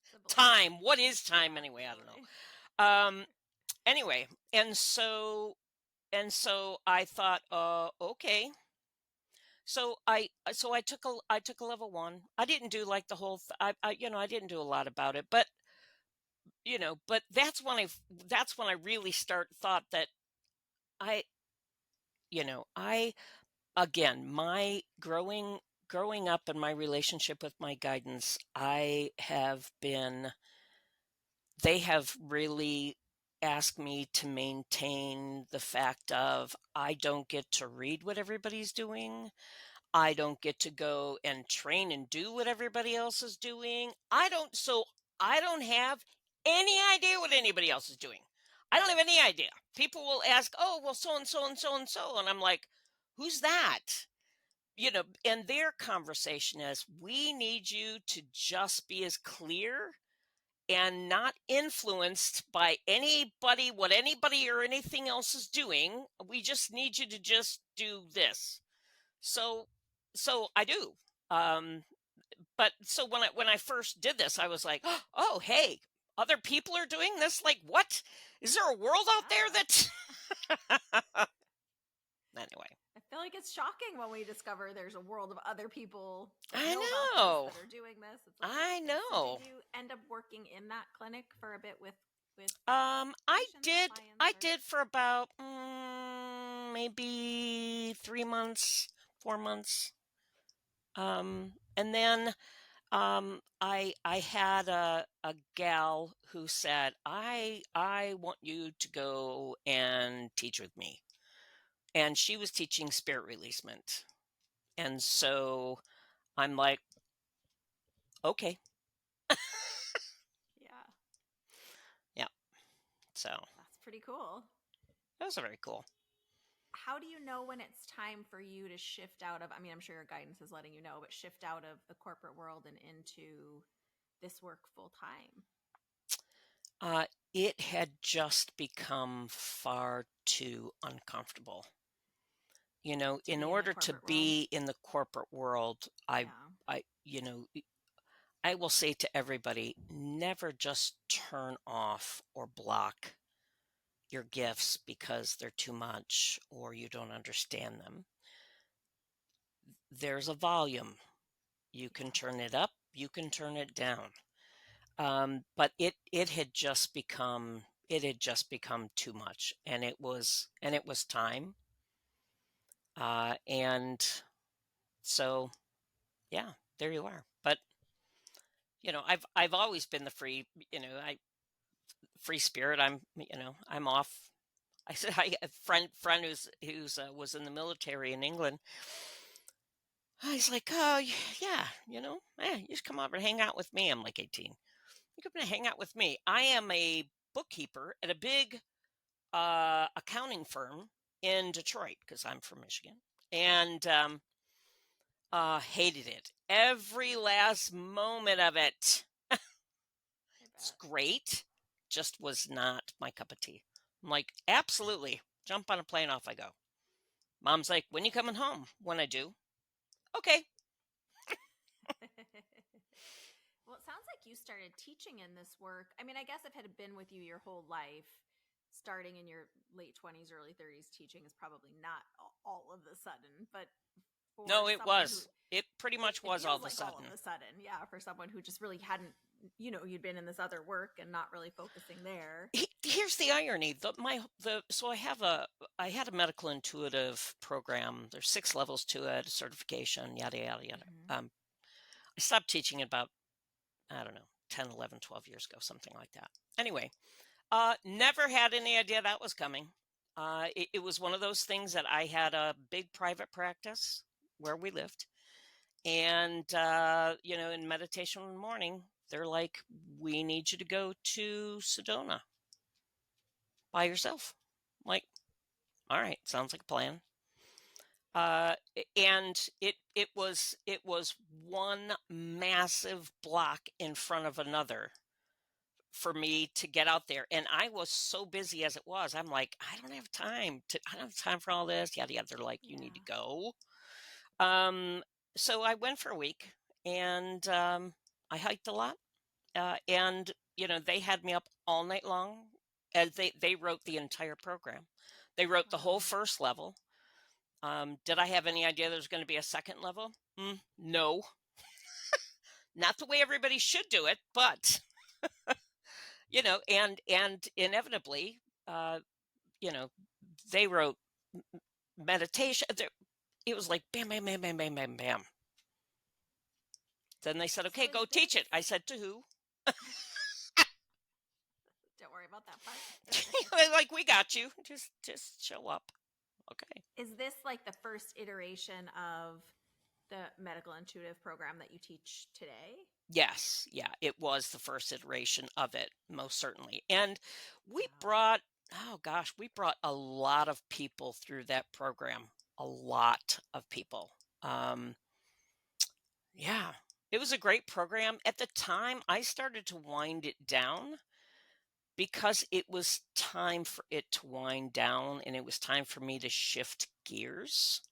Speaker 1: It's a blur.
Speaker 2: Time. What is time
Speaker 1: Yeah,
Speaker 2: anyway? I don't know.
Speaker 1: totally.
Speaker 2: Um anyway, and so I thought, okay. So I took a level 1. I didn't do like the whole I didn't do a lot about it, but that's when I really thought that I I again, my growing up in my relationship with my guidance, they have really asked me to maintain the fact of I don't get to read what everybody's doing. I don't get to go and train and do what everybody else is doing. I don't so I don't have any idea what anybody else is doing. I don't have any idea. People will ask, "Oh, well, so and so and so and so," and I'm like, "Who's that?" And their conversation is, "We need you to just be as clear and not influenced by anybody, what anybody or anything else is doing. We just need you to just do this." So, so I do. Um, but so when I first did this, I was like, "Oh, hey, other people are doing this. Like, what? Is there a world out there
Speaker 1: Yeah.
Speaker 2: that?" Anyway,
Speaker 1: I feel like it's shocking when we discover there's a world of other people that
Speaker 2: I
Speaker 1: know about this,
Speaker 2: know,
Speaker 1: that are doing this. It's like,
Speaker 2: I
Speaker 1: okay. So did
Speaker 2: know.
Speaker 1: you end up working in that clinic for a bit with
Speaker 2: I
Speaker 1: patients or
Speaker 2: did.
Speaker 1: clients
Speaker 2: I
Speaker 1: or
Speaker 2: did for about maybe 3 months, 4 months. And then I had a gal who said, I want you to go and teach with me. And she was teaching spirit releasement. And so I'm like, okay.
Speaker 1: yeah.
Speaker 2: Yeah. So
Speaker 1: That's pretty cool.
Speaker 2: that was very cool.
Speaker 1: How do you know when it's time for you to shift out of, I mean, I'm sure your guidance is letting you know, but shift out of the corporate world and into this work full time?
Speaker 2: Uh, it had just become far too uncomfortable.
Speaker 1: To
Speaker 2: In
Speaker 1: be in the
Speaker 2: order to
Speaker 1: corporate world?
Speaker 2: be in the corporate world,
Speaker 1: Yeah.
Speaker 2: I, I will say to everybody, never just turn off or block your gifts because they're too much or you don't understand them. There's a volume. You can
Speaker 1: Yeah.
Speaker 2: turn it up, you can turn it down. But it had just become too much, and it was time. And so yeah, there you are. But I've always been the free spirit. I'm off. I said, I a friend who's was in the military in England. He's like, "Oh, yeah, you just come over and hang out with me." I'm like 18. You come and hang out with me. I am a bookkeeper at a big accounting firm in Detroit because I'm from Michigan, and hated it every last moment of it.
Speaker 1: I
Speaker 2: It's
Speaker 1: bet.
Speaker 2: great, just was not my cup of tea. I'm like, absolutely, jump on a plane, off I go. Mom's like, when you coming home? When I do, okay.
Speaker 1: Well, it sounds like you started teaching in this work. I mean, I guess if it had been with you your whole life, starting in your late 20s, early 30s, teaching is probably not all of the sudden. But for
Speaker 2: No, it
Speaker 1: someone who,
Speaker 2: was. It pretty
Speaker 1: it,
Speaker 2: much
Speaker 1: it
Speaker 2: was all
Speaker 1: feels
Speaker 2: of a
Speaker 1: like all of
Speaker 2: sudden.
Speaker 1: a sudden. Yeah. For someone who just really hadn't, you'd been in this other work and not really focusing there.
Speaker 2: Here's the irony. So I had a medical intuitive program. There's 6 levels to it, certification, yada yada yada.
Speaker 1: Hmm.
Speaker 2: I stopped teaching it about, I don't know, 10, 11, 12 years ago, something like that. Anyway, never had any idea that was coming. It was one of those things that I had a big private practice where we lived. And, in meditation in the morning, they're like, we need you to go to Sedona by yourself. I'm like, all right, sounds like a plan. And it was one massive block in front of another for me to get out there. And I was so busy as it was. I'm like, I don't have time for all this. Yada yada. They're like, you need to
Speaker 1: Yeah.
Speaker 2: go. Um, so I went for a week, and I hiked a lot. And they had me up all night long, as they wrote the entire program. They wrote the whole
Speaker 1: Wow.
Speaker 2: first level. Did I have any idea there's going to be a second level? No, not the way everybody should do it, but and inevitably, uh, you know, they wrote meditation. It was like bam, bam, bam, bam, bam, bam, bam. Then they said,
Speaker 1: So
Speaker 2: "Okay,
Speaker 1: is
Speaker 2: go
Speaker 1: this,
Speaker 2: teach it." I said, "To who?"
Speaker 1: don't worry about that part.
Speaker 2: They're like, "We got you. Just show up." Okay.
Speaker 1: Is this like the first iteration of the medical intuitive program that you teach today?
Speaker 2: Yes, yeah, it was the first iteration of it, most certainly. And we
Speaker 1: Wow.
Speaker 2: brought, oh gosh, we brought a lot of people through that program, a lot of people. Um, yeah, it was a great program. At the time, I started to wind it down because it was time for it to wind down and it was time for me to shift gears.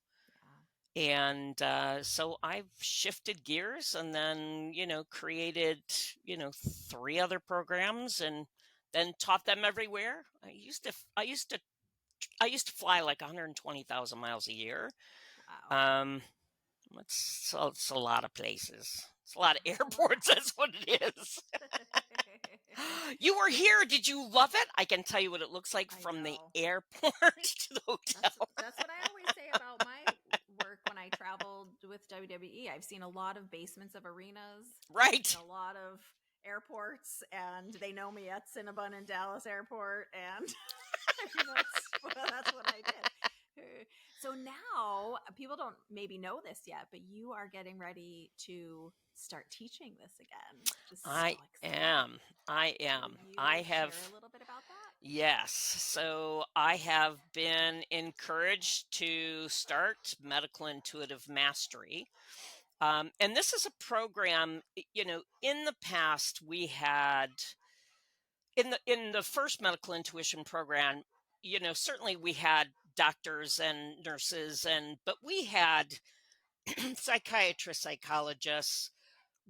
Speaker 1: Yeah.
Speaker 2: And so I've shifted gears and then, created, three other programs and then taught them everywhere. I used to fly like 120,000 miles a year.
Speaker 1: Wow.
Speaker 2: Um, it's a lot of places. It's a lot of
Speaker 1: That's a
Speaker 2: airports.
Speaker 1: lot.
Speaker 2: That's what it is. You were here. Did you love it? I can tell you what it looks like
Speaker 1: I
Speaker 2: from the
Speaker 1: know.
Speaker 2: airport to the hotel.
Speaker 1: That's what I always say about my work when I traveled with WWE. I've seen a lot of basements of arenas
Speaker 2: Right.
Speaker 1: and a lot of airports, and they know me at Cinnabon and Dallas Airport, and I mean that's what I did. So now people don't maybe know this yet, but you are getting ready to start teaching this again, which is so
Speaker 2: I
Speaker 1: exciting.
Speaker 2: am. I
Speaker 1: Will
Speaker 2: am. I
Speaker 1: you share a
Speaker 2: have.
Speaker 1: little bit about that?
Speaker 2: Yes. So I have been encouraged to start Medical Intuitive Mastery. And this is a program, in the past we had in the first medical intuition program, certainly we had doctors and nurses but we had psychiatrists, psychologists,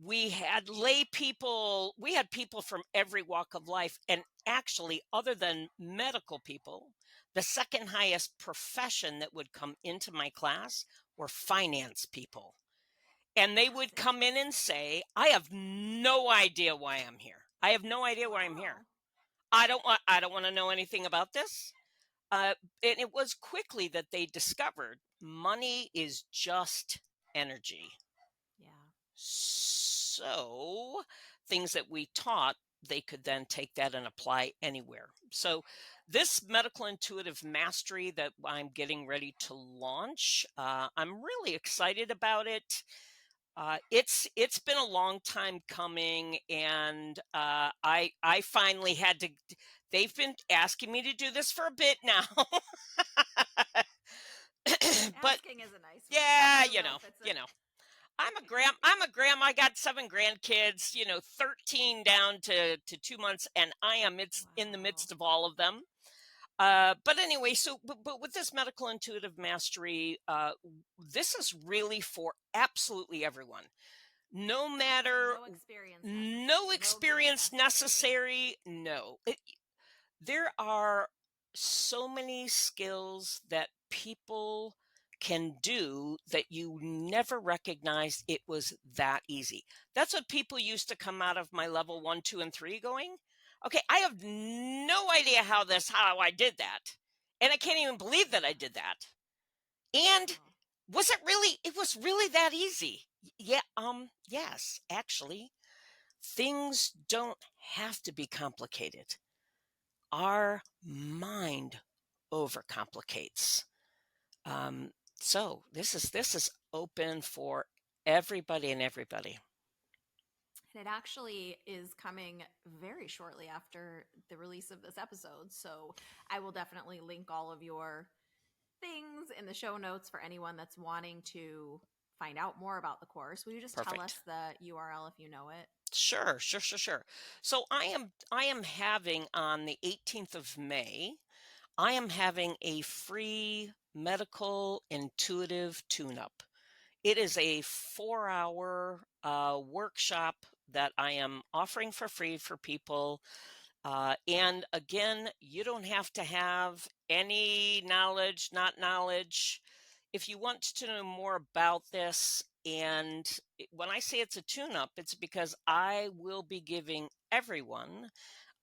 Speaker 2: we had lay people, we had people from every walk of life. And actually, other than medical people, the second highest profession that would come into my class were finance people. And they
Speaker 1: That's
Speaker 2: would come in and
Speaker 1: interesting.
Speaker 2: say, I have no idea why I'm here. I have no idea why I'm here.
Speaker 1: Wow.
Speaker 2: I don't want to know anything about this. And it was quickly that they discovered money is just energy.
Speaker 1: Yeah.
Speaker 2: So things that we taught, they could then take that and apply anywhere. So this medical intuitive mastery that I'm getting ready to launch, I'm really excited about it. It's been a long time coming, and I finally had to. They've been asking me to do this for a bit now, but
Speaker 1: Asking is a nice way.
Speaker 2: yeah,
Speaker 1: I don't know if it's a
Speaker 2: I'm a grandma. I got 7 grandkids, 13 down to 2 months, and I am in the
Speaker 1: Wow.
Speaker 2: midst of all of them. But anyway, but with this medical intuitive mastery, this is really for absolutely everyone. No
Speaker 1: So
Speaker 2: matter,
Speaker 1: no experience
Speaker 2: no
Speaker 1: necessary. No gift
Speaker 2: experience
Speaker 1: necessary.
Speaker 2: necessary. No, there are so many skills that people can do that you never recognized it was that easy. That's what people used to come out of my level 1, 2, and 3 going, okay, I have no idea how I did that. And I can't even believe that I did that. And
Speaker 1: Wow.
Speaker 2: it was really that easy. Yeah, yes, actually, things don't have to be complicated. Our mind overcomplicates. So this is open for everybody and everybody.
Speaker 1: And it actually is coming very shortly after the release of this episode. So I will definitely link all of your things in the show notes for anyone that's wanting to find out more about the course. Will you just tell
Speaker 2: Perfect.
Speaker 1: us the URL if you know it?
Speaker 2: Sure, sure, sure, sure. So I am having on the 18th of May, I am having a free medical intuitive tune-up. It is a 4-hour workshop that I am offering for free for people. And again, you don't have to have any knowledge, not knowledge. If you want to know more about this, and when I say it's a tune up, it's because I will be giving everyone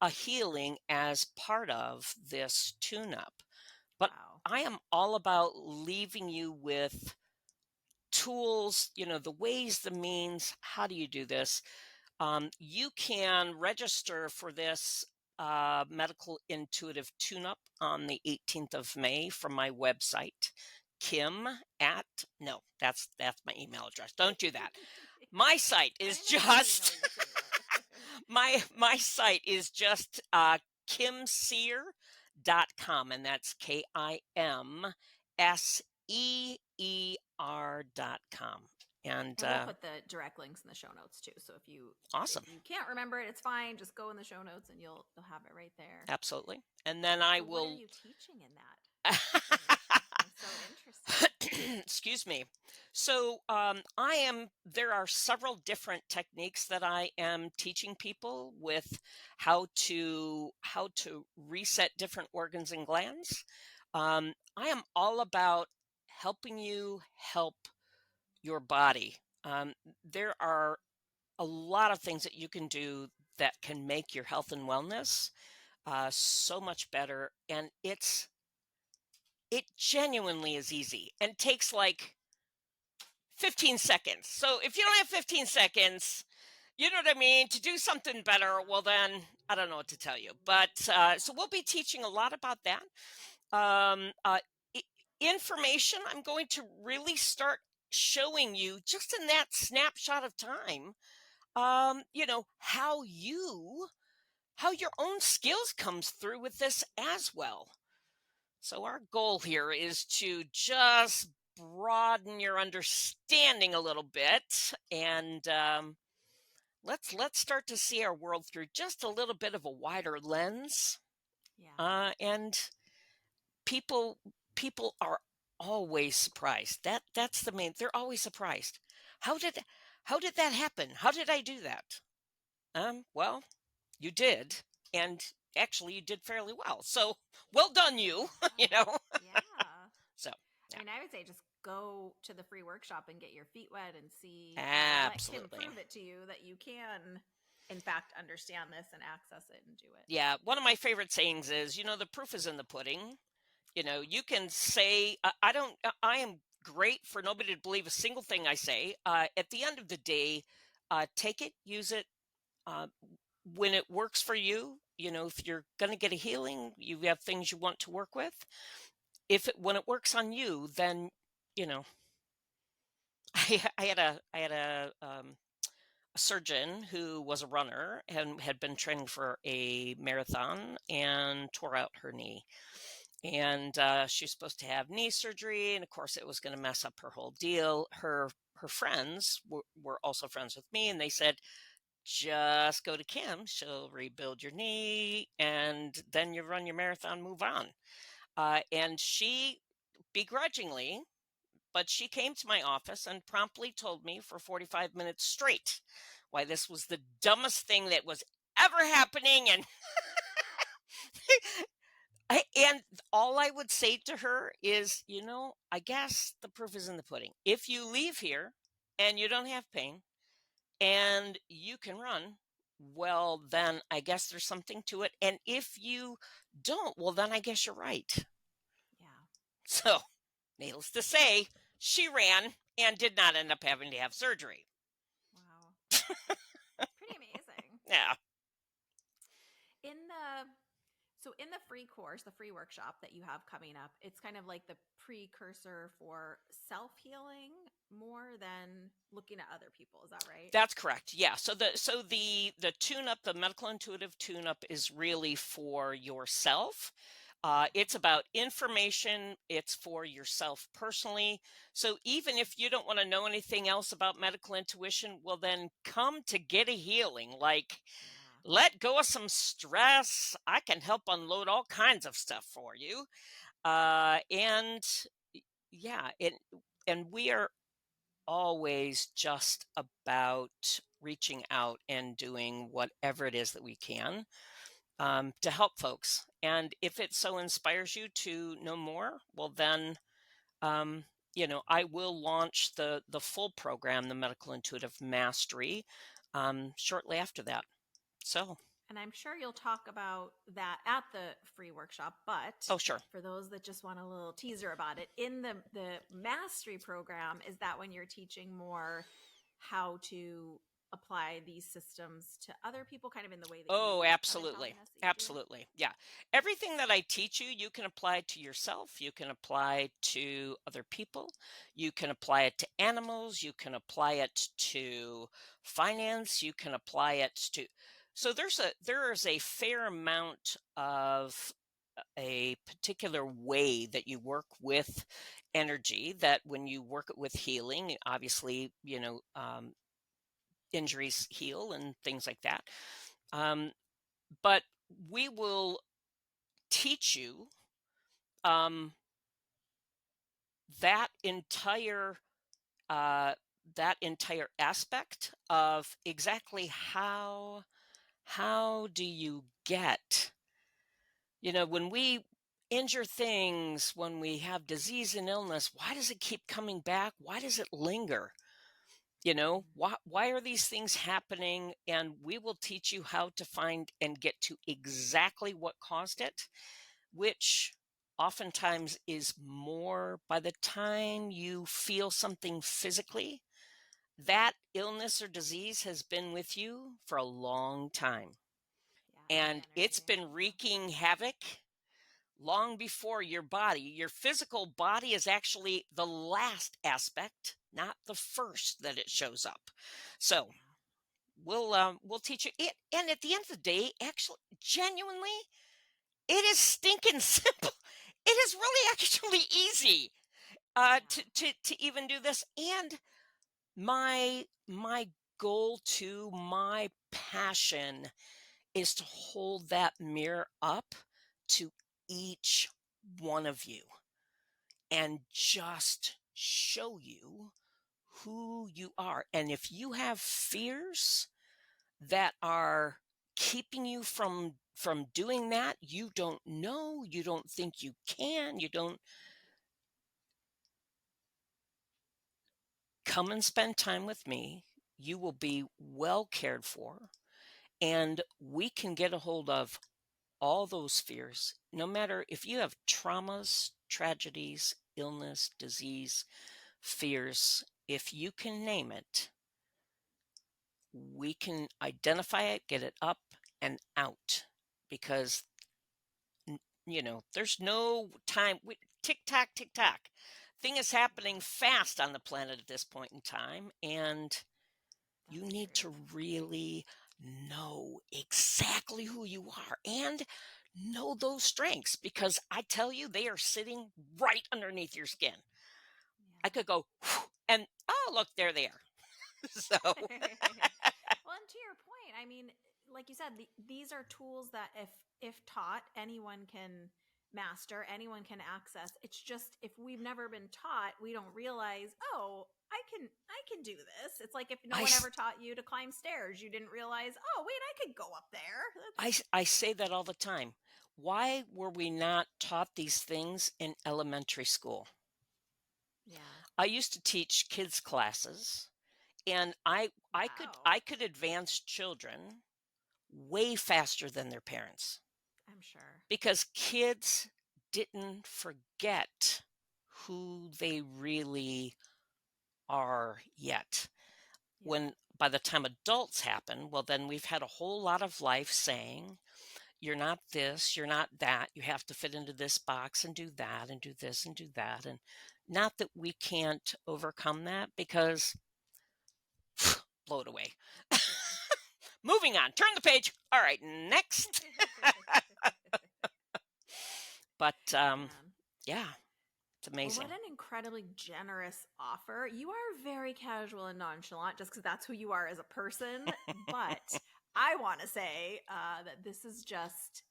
Speaker 2: a healing as part of this tune up. But
Speaker 1: Wow.
Speaker 2: I am all about leaving you with tools, the ways, the means. How do you do this? You can register for this medical intuitive tune up on the 18th of May from my website, Kim at no, that's my email address. Don't do that. My site is
Speaker 1: I know what email
Speaker 2: just
Speaker 1: you say though.
Speaker 2: my site is just kimseer.com, and that's KIMSEER.com. And
Speaker 1: And we'll put the direct links in the show notes too. So
Speaker 2: awesome.
Speaker 1: if you can't remember it, it's fine. Just go in the show notes and you'll have it right there.
Speaker 2: Absolutely. And then I
Speaker 1: So what are
Speaker 2: will
Speaker 1: you teaching in that training? I'm so interested.
Speaker 2: excuse me. So there are several different techniques that I am teaching people with how to reset different organs and glands. I am all about helping you help your body. There are a lot of things that you can do that can make your health and wellness so much better, and it genuinely is easy and takes like 15 seconds. So if you don't have 15 seconds, you know what I mean, to do something better, well, then I don't know what to tell you. But so we'll be teaching a lot about that. Um, uh, Information I'm going to really start showing you just in that snapshot of time, how your own skills comes through with this as well. So our goal here is to just broaden your understanding a little bit, and let's start to see our world through just a little bit of a wider lens.
Speaker 1: Yeah.
Speaker 2: And people are always surprised. That's the main. They're always surprised. How did how did that happen? How did I do that? Well, you did, and actually you did fairly well. So well done, you. you
Speaker 1: Wow.
Speaker 2: know.
Speaker 1: Yeah.
Speaker 2: So
Speaker 1: I
Speaker 2: yeah,
Speaker 1: mean, I would say just go to the free workshop and get your feet wet and see, let Kim
Speaker 2: absolutely.
Speaker 1: prove it to you that you can, in fact, understand this and access it and do it.
Speaker 2: Yeah, one of my favorite sayings is, the proof is in the pudding. You can say, I don't, I am great for nobody to believe a single thing I say. At the end of the day, take it, use it. Uh, when it works for you, if you're going to get a healing, you have things you want to work with. When it works on you, then, you know, I had a surgeon who was a runner and had been training for a marathon and tore out her knee. And she's supposed to have knee surgery, and of course, it was going to mess up her whole deal. Her friends were also friends with me, and they said, "Just go to Kim; she'll rebuild your knee, and then you run your marathon, move on." And she begrudgingly, but she came to my office and promptly told me for 45 minutes straight why this was the dumbest thing that was ever happening. And all I would say to her is, I guess the proof is in the pudding. If you leave here and you don't have pain and you can run, well, then I guess there's something to it. And if you don't, well, then I guess you're right.
Speaker 1: Yeah.
Speaker 2: So, needless to say, she ran and did not end up having to have surgery.
Speaker 1: Wow. Pretty amazing.
Speaker 2: Yeah,
Speaker 1: In the in the free course, the free workshop that you have coming up, it's kind of like the precursor for self-healing more than looking at other people. Is that right?
Speaker 2: that's correct. Yeah. So the tune up, the medical intuitive tune up is really for yourself. It's about information. It's for yourself personally. So even if you don't want to know anything else about medical intuition, well, then come to get a healing. Like,
Speaker 1: Yeah.
Speaker 2: let go of some stress. I can help unload all kinds of stuff for you. And yeah, and we are always just about reaching out and doing whatever it is that we can to help folks. And if it so inspires you to know more, well, then I will launch the full program, the Medical Intuitive Mastery, shortly after that. So,
Speaker 1: And I'm sure you'll talk about that at the free workshop, but
Speaker 2: oh, sure.
Speaker 1: for those that just want a little teaser about it, in the mastery program, is that when you're teaching more how to apply these systems to other people kind of in the way that
Speaker 2: Oh,
Speaker 1: you have been
Speaker 2: absolutely.
Speaker 1: telling us that you do?
Speaker 2: Absolutely. Yeah. Everything that I teach you, you can apply to yourself. You can apply to other people. You can apply it to animals. You can apply it to finance. You can apply it to, so there is a fair amount of a particular way that you work with energy, that when you work it with healing, obviously, injuries heal and things like that. Um, but we will teach you um, that entire uh, that entire aspect of exactly how do you get, when we injure things, when we have disease and illness, why does it keep coming back? Why does it linger? Why are these things happening? And we will teach you how to find and get to exactly what caused it, which oftentimes is more by the time you feel something physically, that illness or disease has been with you for a long time.
Speaker 1: Yeah, the
Speaker 2: And it's
Speaker 1: energy.
Speaker 2: been wreaking havoc long before your body. Your physical body is actually the last aspect, not the first that it shows up. So
Speaker 1: Yeah.
Speaker 2: we'll teach you it. And at the end of the day, actually, genuinely, it is stinking simple. It is really actually easy
Speaker 1: Yeah.
Speaker 2: to even do this. And my goal, to my passion, is to hold that mirror up to each one of you and just show you who you are. And if you have fears that are keeping you from doing that, you don't know, you don't think you can, you don't, come and spend time with me. You will be well cared for, and we can get a hold of all those fears. No matter if you have traumas, tragedies, illness, disease, fears, if you can name it, we can identify it, get it up and out, because there's no time. Tick tock, tick tock. Thing is happening
Speaker 1: Yeah.
Speaker 2: fast on the planet at this point in time, and you
Speaker 1: That's
Speaker 2: need to
Speaker 1: true.
Speaker 2: really know exactly who you are and know those strengths, because I tell you, they are sitting right underneath your skin. I
Speaker 1: Yeah.
Speaker 2: could go, "Whew," and oh, look, there they are. So,
Speaker 1: Well, and to your point, I mean, like you said, these are tools that if taught, anyone can master, anyone can access. It's just if we've never been taught, we don't realize, oh, I can do this. It's like if no
Speaker 2: I,
Speaker 1: one
Speaker 2: s-
Speaker 1: ever taught you to climb stairs, you didn't realize, oh, wait, I could go up there. That's
Speaker 2: I say that all the time. Why were we not taught these things in elementary school?
Speaker 1: yeah.
Speaker 2: I used to teach kids classes, and I could
Speaker 1: Wow.
Speaker 2: I could advance children way faster than their parents,
Speaker 1: I'm sure.
Speaker 2: because kids didn't forget who they really are yet.
Speaker 1: Yeah.
Speaker 2: When by the time adults happen, well, then we've had a whole lot of life saying, you're not this, you're not that, you have to fit into this box and do that and do this and do that. And not that we can't overcome that, because blow it away. Moving on, turn the page. All right, next. But
Speaker 1: Man.
Speaker 2: yeah, it's
Speaker 1: Well, what
Speaker 2: amazing.
Speaker 1: an incredibly generous offer. You are very casual and nonchalant just because that's who you are as a person. But I want to say that this is just,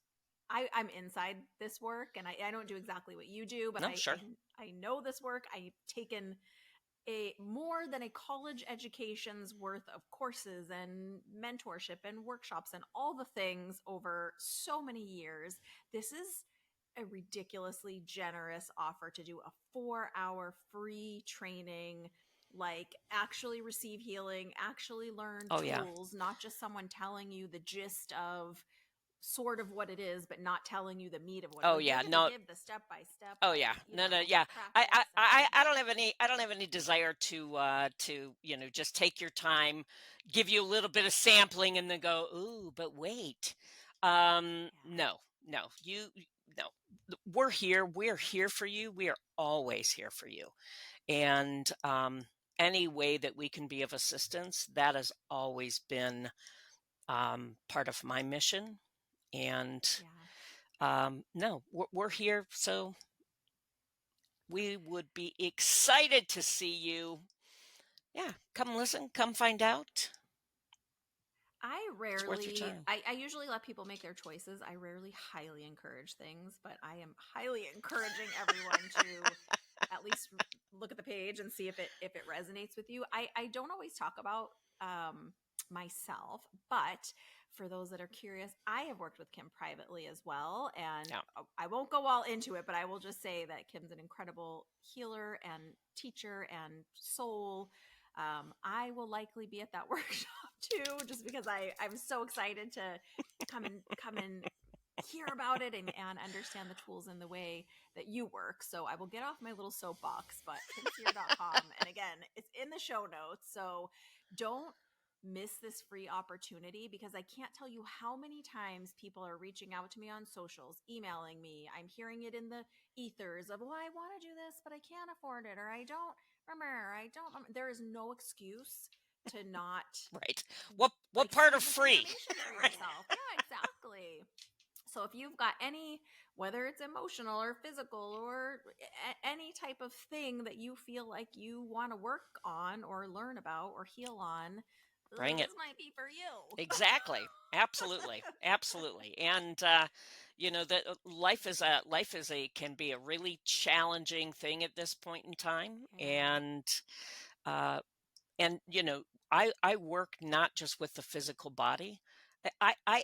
Speaker 1: I'm inside this work and I don't do exactly what you do, but
Speaker 2: No, sure.
Speaker 1: I know this work. I've taken a more than a college education's worth of courses and mentorship and workshops and all the things over so many years. This is a ridiculously generous offer to do a 4-hour free training, like actually receive healing, actually learn
Speaker 2: Oh, yeah.
Speaker 1: tools, not just someone telling you the gist of sort of what it is, but not telling you the meat of what it,
Speaker 2: Oh
Speaker 1: like they're
Speaker 2: yeah,
Speaker 1: going to
Speaker 2: no.
Speaker 1: give the step by step,
Speaker 2: Oh
Speaker 1: like,
Speaker 2: yeah, no, yeah.
Speaker 1: practice and
Speaker 2: I don't have any desire to just take your time, give you a little bit of sampling, and then go, ooh, but wait,
Speaker 1: yeah.
Speaker 2: no, no, no. We're here. We're here for you. We are always here for you, and any way that we can be of assistance, that has always been part of my mission, and
Speaker 1: Yeah.
Speaker 2: no, we're here so we would be excited to see you. Yeah, come listen, come find out. It's worth your time.
Speaker 1: I usually let people make their choices. I rarely highly encourage things, but I am highly encouraging everyone to at least look at the page and see if it resonates with you. I don't always talk about myself, but for those that are curious, I have worked with Kim privately as well, and
Speaker 2: Yeah,
Speaker 1: I won't go all into it, but I will just say that Kim's an incredible healer and teacher and soul. I will likely be at that workshop too, just because I'm so excited to come and hear about it and understand the tools and the way that you work. So I will get off my little soapbox, but kimseer.com. And again, it's in the show notes. So don't miss this free opportunity, because I can't tell you how many times people are reaching out to me on socials, emailing me. I'm hearing it in the ethers of, well, I want to do this, but I can't afford it, or I don't remember, I don't remember. There is no excuse to not
Speaker 2: right. What
Speaker 1: like
Speaker 2: part
Speaker 1: see
Speaker 2: of
Speaker 1: this
Speaker 2: free?
Speaker 1: information for
Speaker 2: Right.
Speaker 1: yourself. Yeah, exactly. So if you've got any, whether it's emotional or physical or any type of thing that you feel like you want to work on or learn about or heal on,
Speaker 2: Bring it.
Speaker 1: this might be for you.
Speaker 2: Exactly. Absolutely. Absolutely. And that life is a can be a really challenging thing at this point in time.
Speaker 1: Yeah.
Speaker 2: Uh and I work not just with the physical body. I I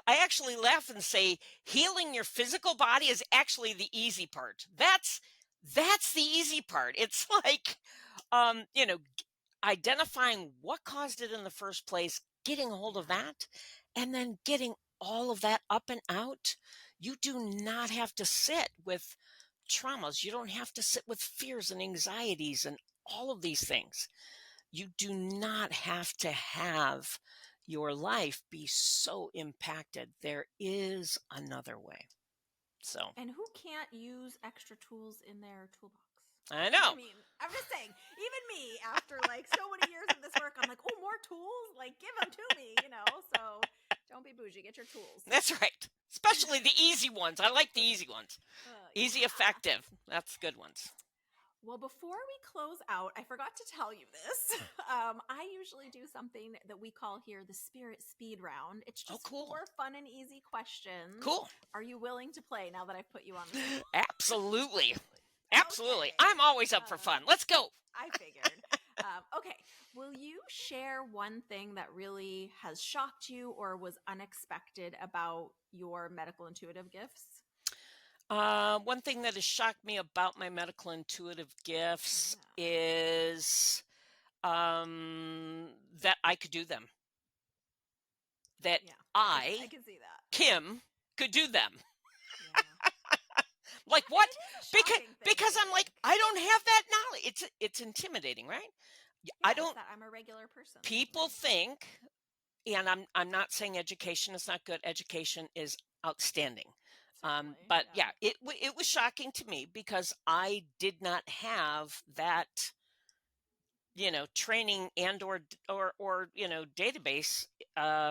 Speaker 2: actually laugh and say healing your physical body is actually the easy part. That's the easy part. It's like um you know identifying what caused it in the first place, getting a hold of
Speaker 1: Yeah.
Speaker 2: that, and then getting all of that up and out. You do not have to sit with traumas. You don't have to sit with fears and anxieties and all of these things. You do not have to have your life be so impacted. There is another way. So
Speaker 1: And who can't use extra tools in their toolbox?
Speaker 2: I
Speaker 1: I
Speaker 2: know.
Speaker 1: mean, I'm just saying, even me, after like so many years of this work, I'm like, oh, more tools? Like, give them to me. So don't be bougie. Get your tools.
Speaker 2: That's right. Especially the easy ones. I like the easy ones. Easy,
Speaker 1: Yeah.
Speaker 2: effective. That's good ones.
Speaker 1: Well, before we close out, I forgot to tell you this. I usually do something that we call here the Spirit Speed Round. It's
Speaker 2: Oh,
Speaker 1: just
Speaker 2: cool.
Speaker 1: 4 fun and easy questions.
Speaker 2: Cool.
Speaker 1: Are you willing to play now that I've put you on the spot?
Speaker 2: Absolutely. Absolutely.
Speaker 1: Okay.
Speaker 2: I'm always up for
Speaker 1: Uh,
Speaker 2: fun. Let's go.
Speaker 1: I figured. Okay. Will you share one thing that really has shocked you or was unexpected about your medical intuitive gifts?
Speaker 2: One thing that has shocked me about my medical intuitive gifts
Speaker 1: Yeah.
Speaker 2: is that I could do them. That
Speaker 1: Yeah. I
Speaker 2: I,
Speaker 1: can see that.
Speaker 2: Kim, could do them.
Speaker 1: Yeah.
Speaker 2: Like
Speaker 1: And
Speaker 2: what?
Speaker 1: it is a
Speaker 2: Because
Speaker 1: shocking thing, I
Speaker 2: because I'm like,
Speaker 1: think.
Speaker 2: I don't have that knowledge. It's intimidating, right? I
Speaker 1: Yeah, it's
Speaker 2: don't.
Speaker 1: that I'm a regular person thing,
Speaker 2: People
Speaker 1: right?
Speaker 2: think, and I'm not saying education is not good. Education is outstanding.
Speaker 1: Certainly.
Speaker 2: But
Speaker 1: Yeah.
Speaker 2: yeah, it was shocking to me because I did not have that training and or database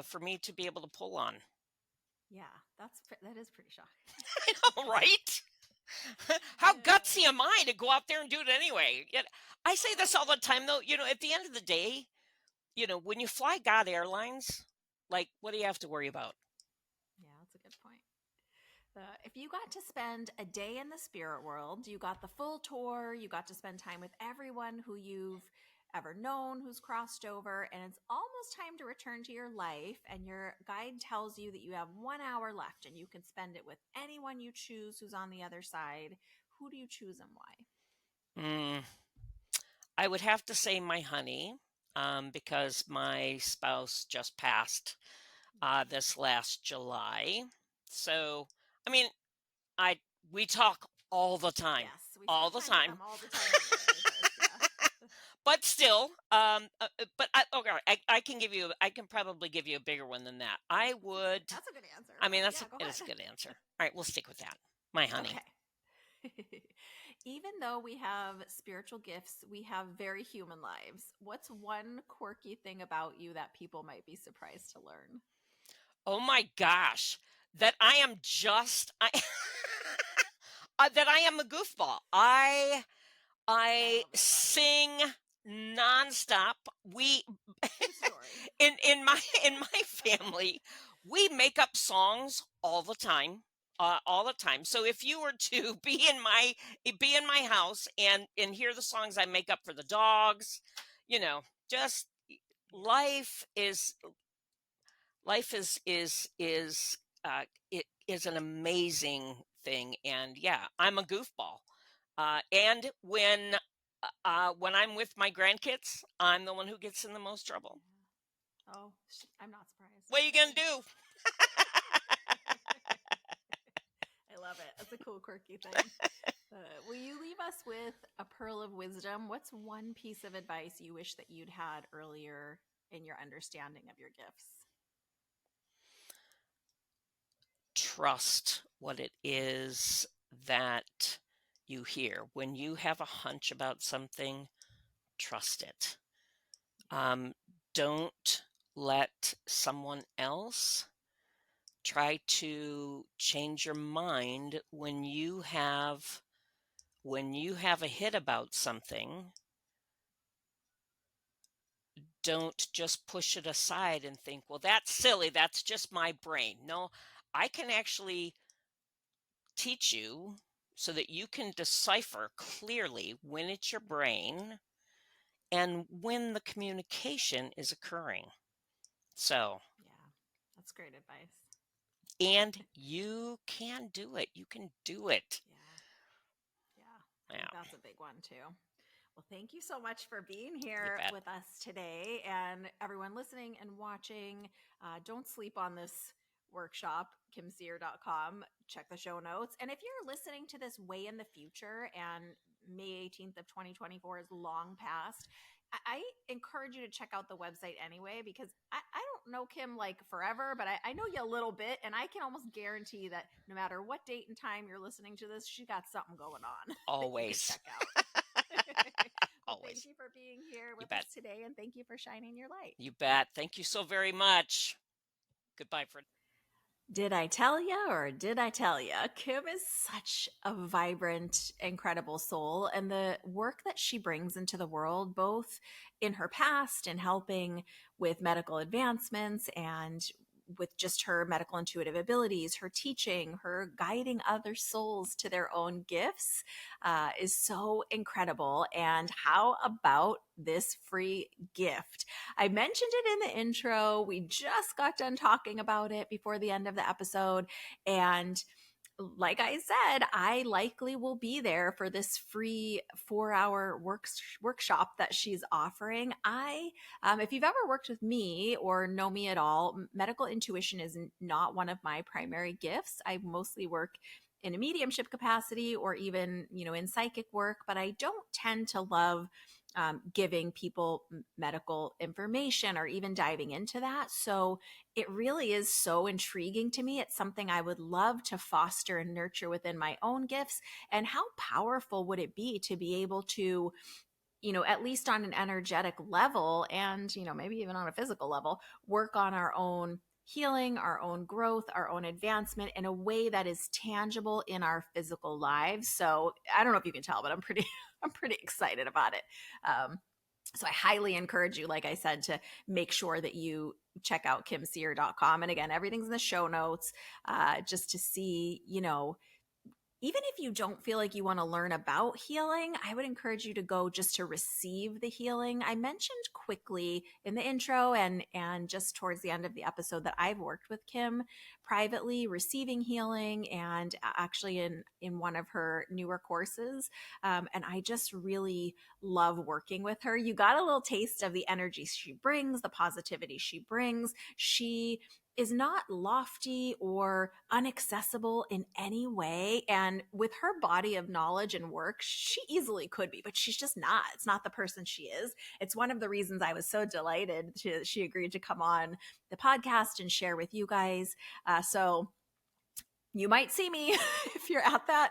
Speaker 2: for me to be able to pull on.
Speaker 1: Yeah. That is pretty shocking.
Speaker 2: I know, right? How
Speaker 1: Yeah.
Speaker 2: gutsy am I to go out there and do it anyway? Yet I say this all the time, though. At the end of the day, when you fly God Airlines, like, what do you have to worry about?
Speaker 1: Yeah, that's a good point. If you got to spend a day in the spirit world, you got the full tour, you got to spend time with everyone who you've ever known who's crossed over, and it's almost time to return to your life, and your guide tells you that you have 1 hour left and you can spend it with anyone you choose who's on the other side. Who do you choose and why?
Speaker 2: Mm, I would have to say my honey, because my spouse just passed this last July. So, I mean, I we talk
Speaker 1: Yes, we
Speaker 2: all
Speaker 1: spend
Speaker 2: the
Speaker 1: time with them
Speaker 2: time.
Speaker 1: all the time anyway, but yeah.
Speaker 2: But still, okay, I can give you, I can probably give you a bigger one than that. I would,
Speaker 1: That's a good answer,
Speaker 2: I
Speaker 1: but
Speaker 2: mean,
Speaker 1: yeah, go
Speaker 2: it is a
Speaker 1: ahead.
Speaker 2: good answer. All right, we'll stick with that. My honey.
Speaker 1: Okay. Even though we have spiritual gifts, we have very human lives. What's one quirky thing about you that people might be surprised to learn?
Speaker 2: Oh my gosh, that I am just, that I am a goofball.
Speaker 1: Yeah, I
Speaker 2: I
Speaker 1: love that about you.
Speaker 2: sing nonstop. We
Speaker 1: True story.
Speaker 2: in my family, we make up songs all the time. All the time. So if you were to be in my house and hear the songs I make up for the dogs, you know, just
Speaker 1: Yeah.
Speaker 2: life is life is it is an amazing thing. And yeah, I'm a goofball. And when I'm with my grandkids, I'm the one who gets in the most trouble.
Speaker 1: Yeah. Oh, I'm not surprised,
Speaker 2: What are you gonna
Speaker 1: actually.
Speaker 2: do?
Speaker 1: I love it. That's a cool, quirky thing. Will you leave us with a pearl of wisdom? What's one piece of advice you wish that you'd had earlier in your understanding of your gifts?
Speaker 2: Trust what it is that you hear. When you have a hunch about something, trust it. Um, don't let someone else try to change your mind when you have a hit about something. Don't just push it aside and think, well, that's silly, that's just my brain. No, I can actually teach you so that you can decipher clearly when it's your brain and when the communication is occurring. So,
Speaker 1: Yeah, that's great advice.
Speaker 2: and you can do it. You can do it.
Speaker 1: Yeah, yeah. I think
Speaker 2: Yeah,
Speaker 1: that's a big one too. Well, thank you so much for being
Speaker 2: you
Speaker 1: here
Speaker 2: bet.
Speaker 1: with us today. And everyone listening and watching, don't sleep on this workshop, kimseer.com. Check the show notes. And if you're listening to this way in the future and May 18th of 2024 is long past, I encourage you to check out the website anyway, because I don't know Kim like forever, but I know you a little bit. And I can almost guarantee that no matter what date and time you're listening to this, she got something going on that you could
Speaker 2: Always.
Speaker 1: check out. Well, thank
Speaker 2: Always.
Speaker 1: you for being here
Speaker 2: You
Speaker 1: with
Speaker 2: bet.
Speaker 1: us today, and thank you for shining your light.
Speaker 2: You bet. Thank you so very much. Goodbye for
Speaker 1: Did I tell you, or did I tell you? Kim is such a vibrant, incredible soul, and the work that she brings into the world, both in her past and helping with medical advancements and with just her medical intuitive abilities, her teaching, her guiding other souls to their own gifts, is so incredible. And how about this free gift? I mentioned it in the intro. We just got done talking about it before the end of the episode. And like I said, I likely will be there for this free 4 hour workshop that she's offering. If you've ever worked with me or know me at all, medical intuition is not one of my primary gifts. I mostly work in a mediumship capacity or even, in psychic work, but I don't tend to love giving people medical information or even diving into that. So it really is so intriguing to me. It's something I would love to foster and nurture within my own gifts. And how powerful would it be to be able to, at least on an energetic level and, maybe even on a physical level, work on our own healing, our own growth, our own advancement in a way that is tangible in our physical lives. So I don't know if you can tell, but I'm pretty I'm pretty excited about it. So I highly encourage you, like I said, to make sure that you check out kimseer.com. And again, everything's in the show notes, just to see, even if you don't feel like you want to learn about healing, I would encourage you to go just to receive the healing. I mentioned quickly in the intro and just towards the end of the episode that I've worked with Kim privately receiving healing and actually in one of her newer courses. And I just really love working with her. You got a little taste of the energy she brings, the positivity she brings. She is not lofty or unaccessible in any way. And with her body of knowledge and work, she easily could be, but she's just not. It's not the person she is. It's one of the reasons I was so delighted she agreed to come on the podcast and share with you guys. So you might see me if you're at that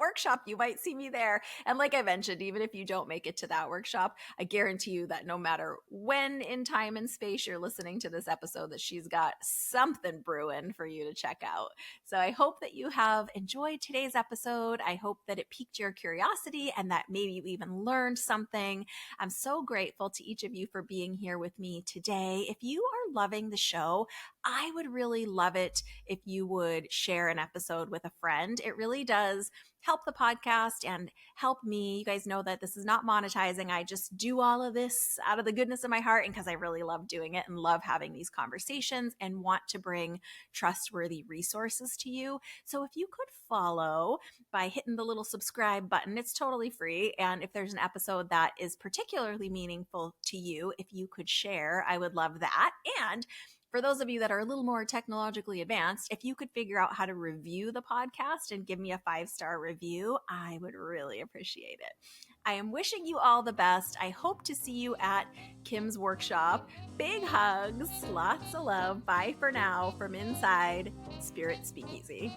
Speaker 1: workshop. You might see me there. And like I mentioned, even if you don't make it to that workshop, I guarantee you that no matter when in time and space you're listening to this episode, that she's got something brewing for you to check out. So I hope that you have enjoyed today's episode. I hope that it piqued your curiosity and that maybe you even learned something. I'm so grateful to each of you for being here with me today. If you are loving the show, I would really love it if you would share an episode with a friend. It really does help the podcast and help me. You guys know that this is not monetizing. I just do all of this out of the goodness of my heart and because I really love doing it and love having these conversations and want to bring trustworthy resources to you. So if you could follow by hitting the little subscribe button, it's totally free. And if there's an episode that is particularly meaningful to you, if you could share, I would love that. And for those of you that are a little more technologically advanced, if you could figure out how to review the podcast and give me a 5-star review, I would really appreciate it. I am wishing you all the best. I hope to see you at Kim's workshop. Big hugs, lots of love. Bye for now from inside Spirit Speakeasy.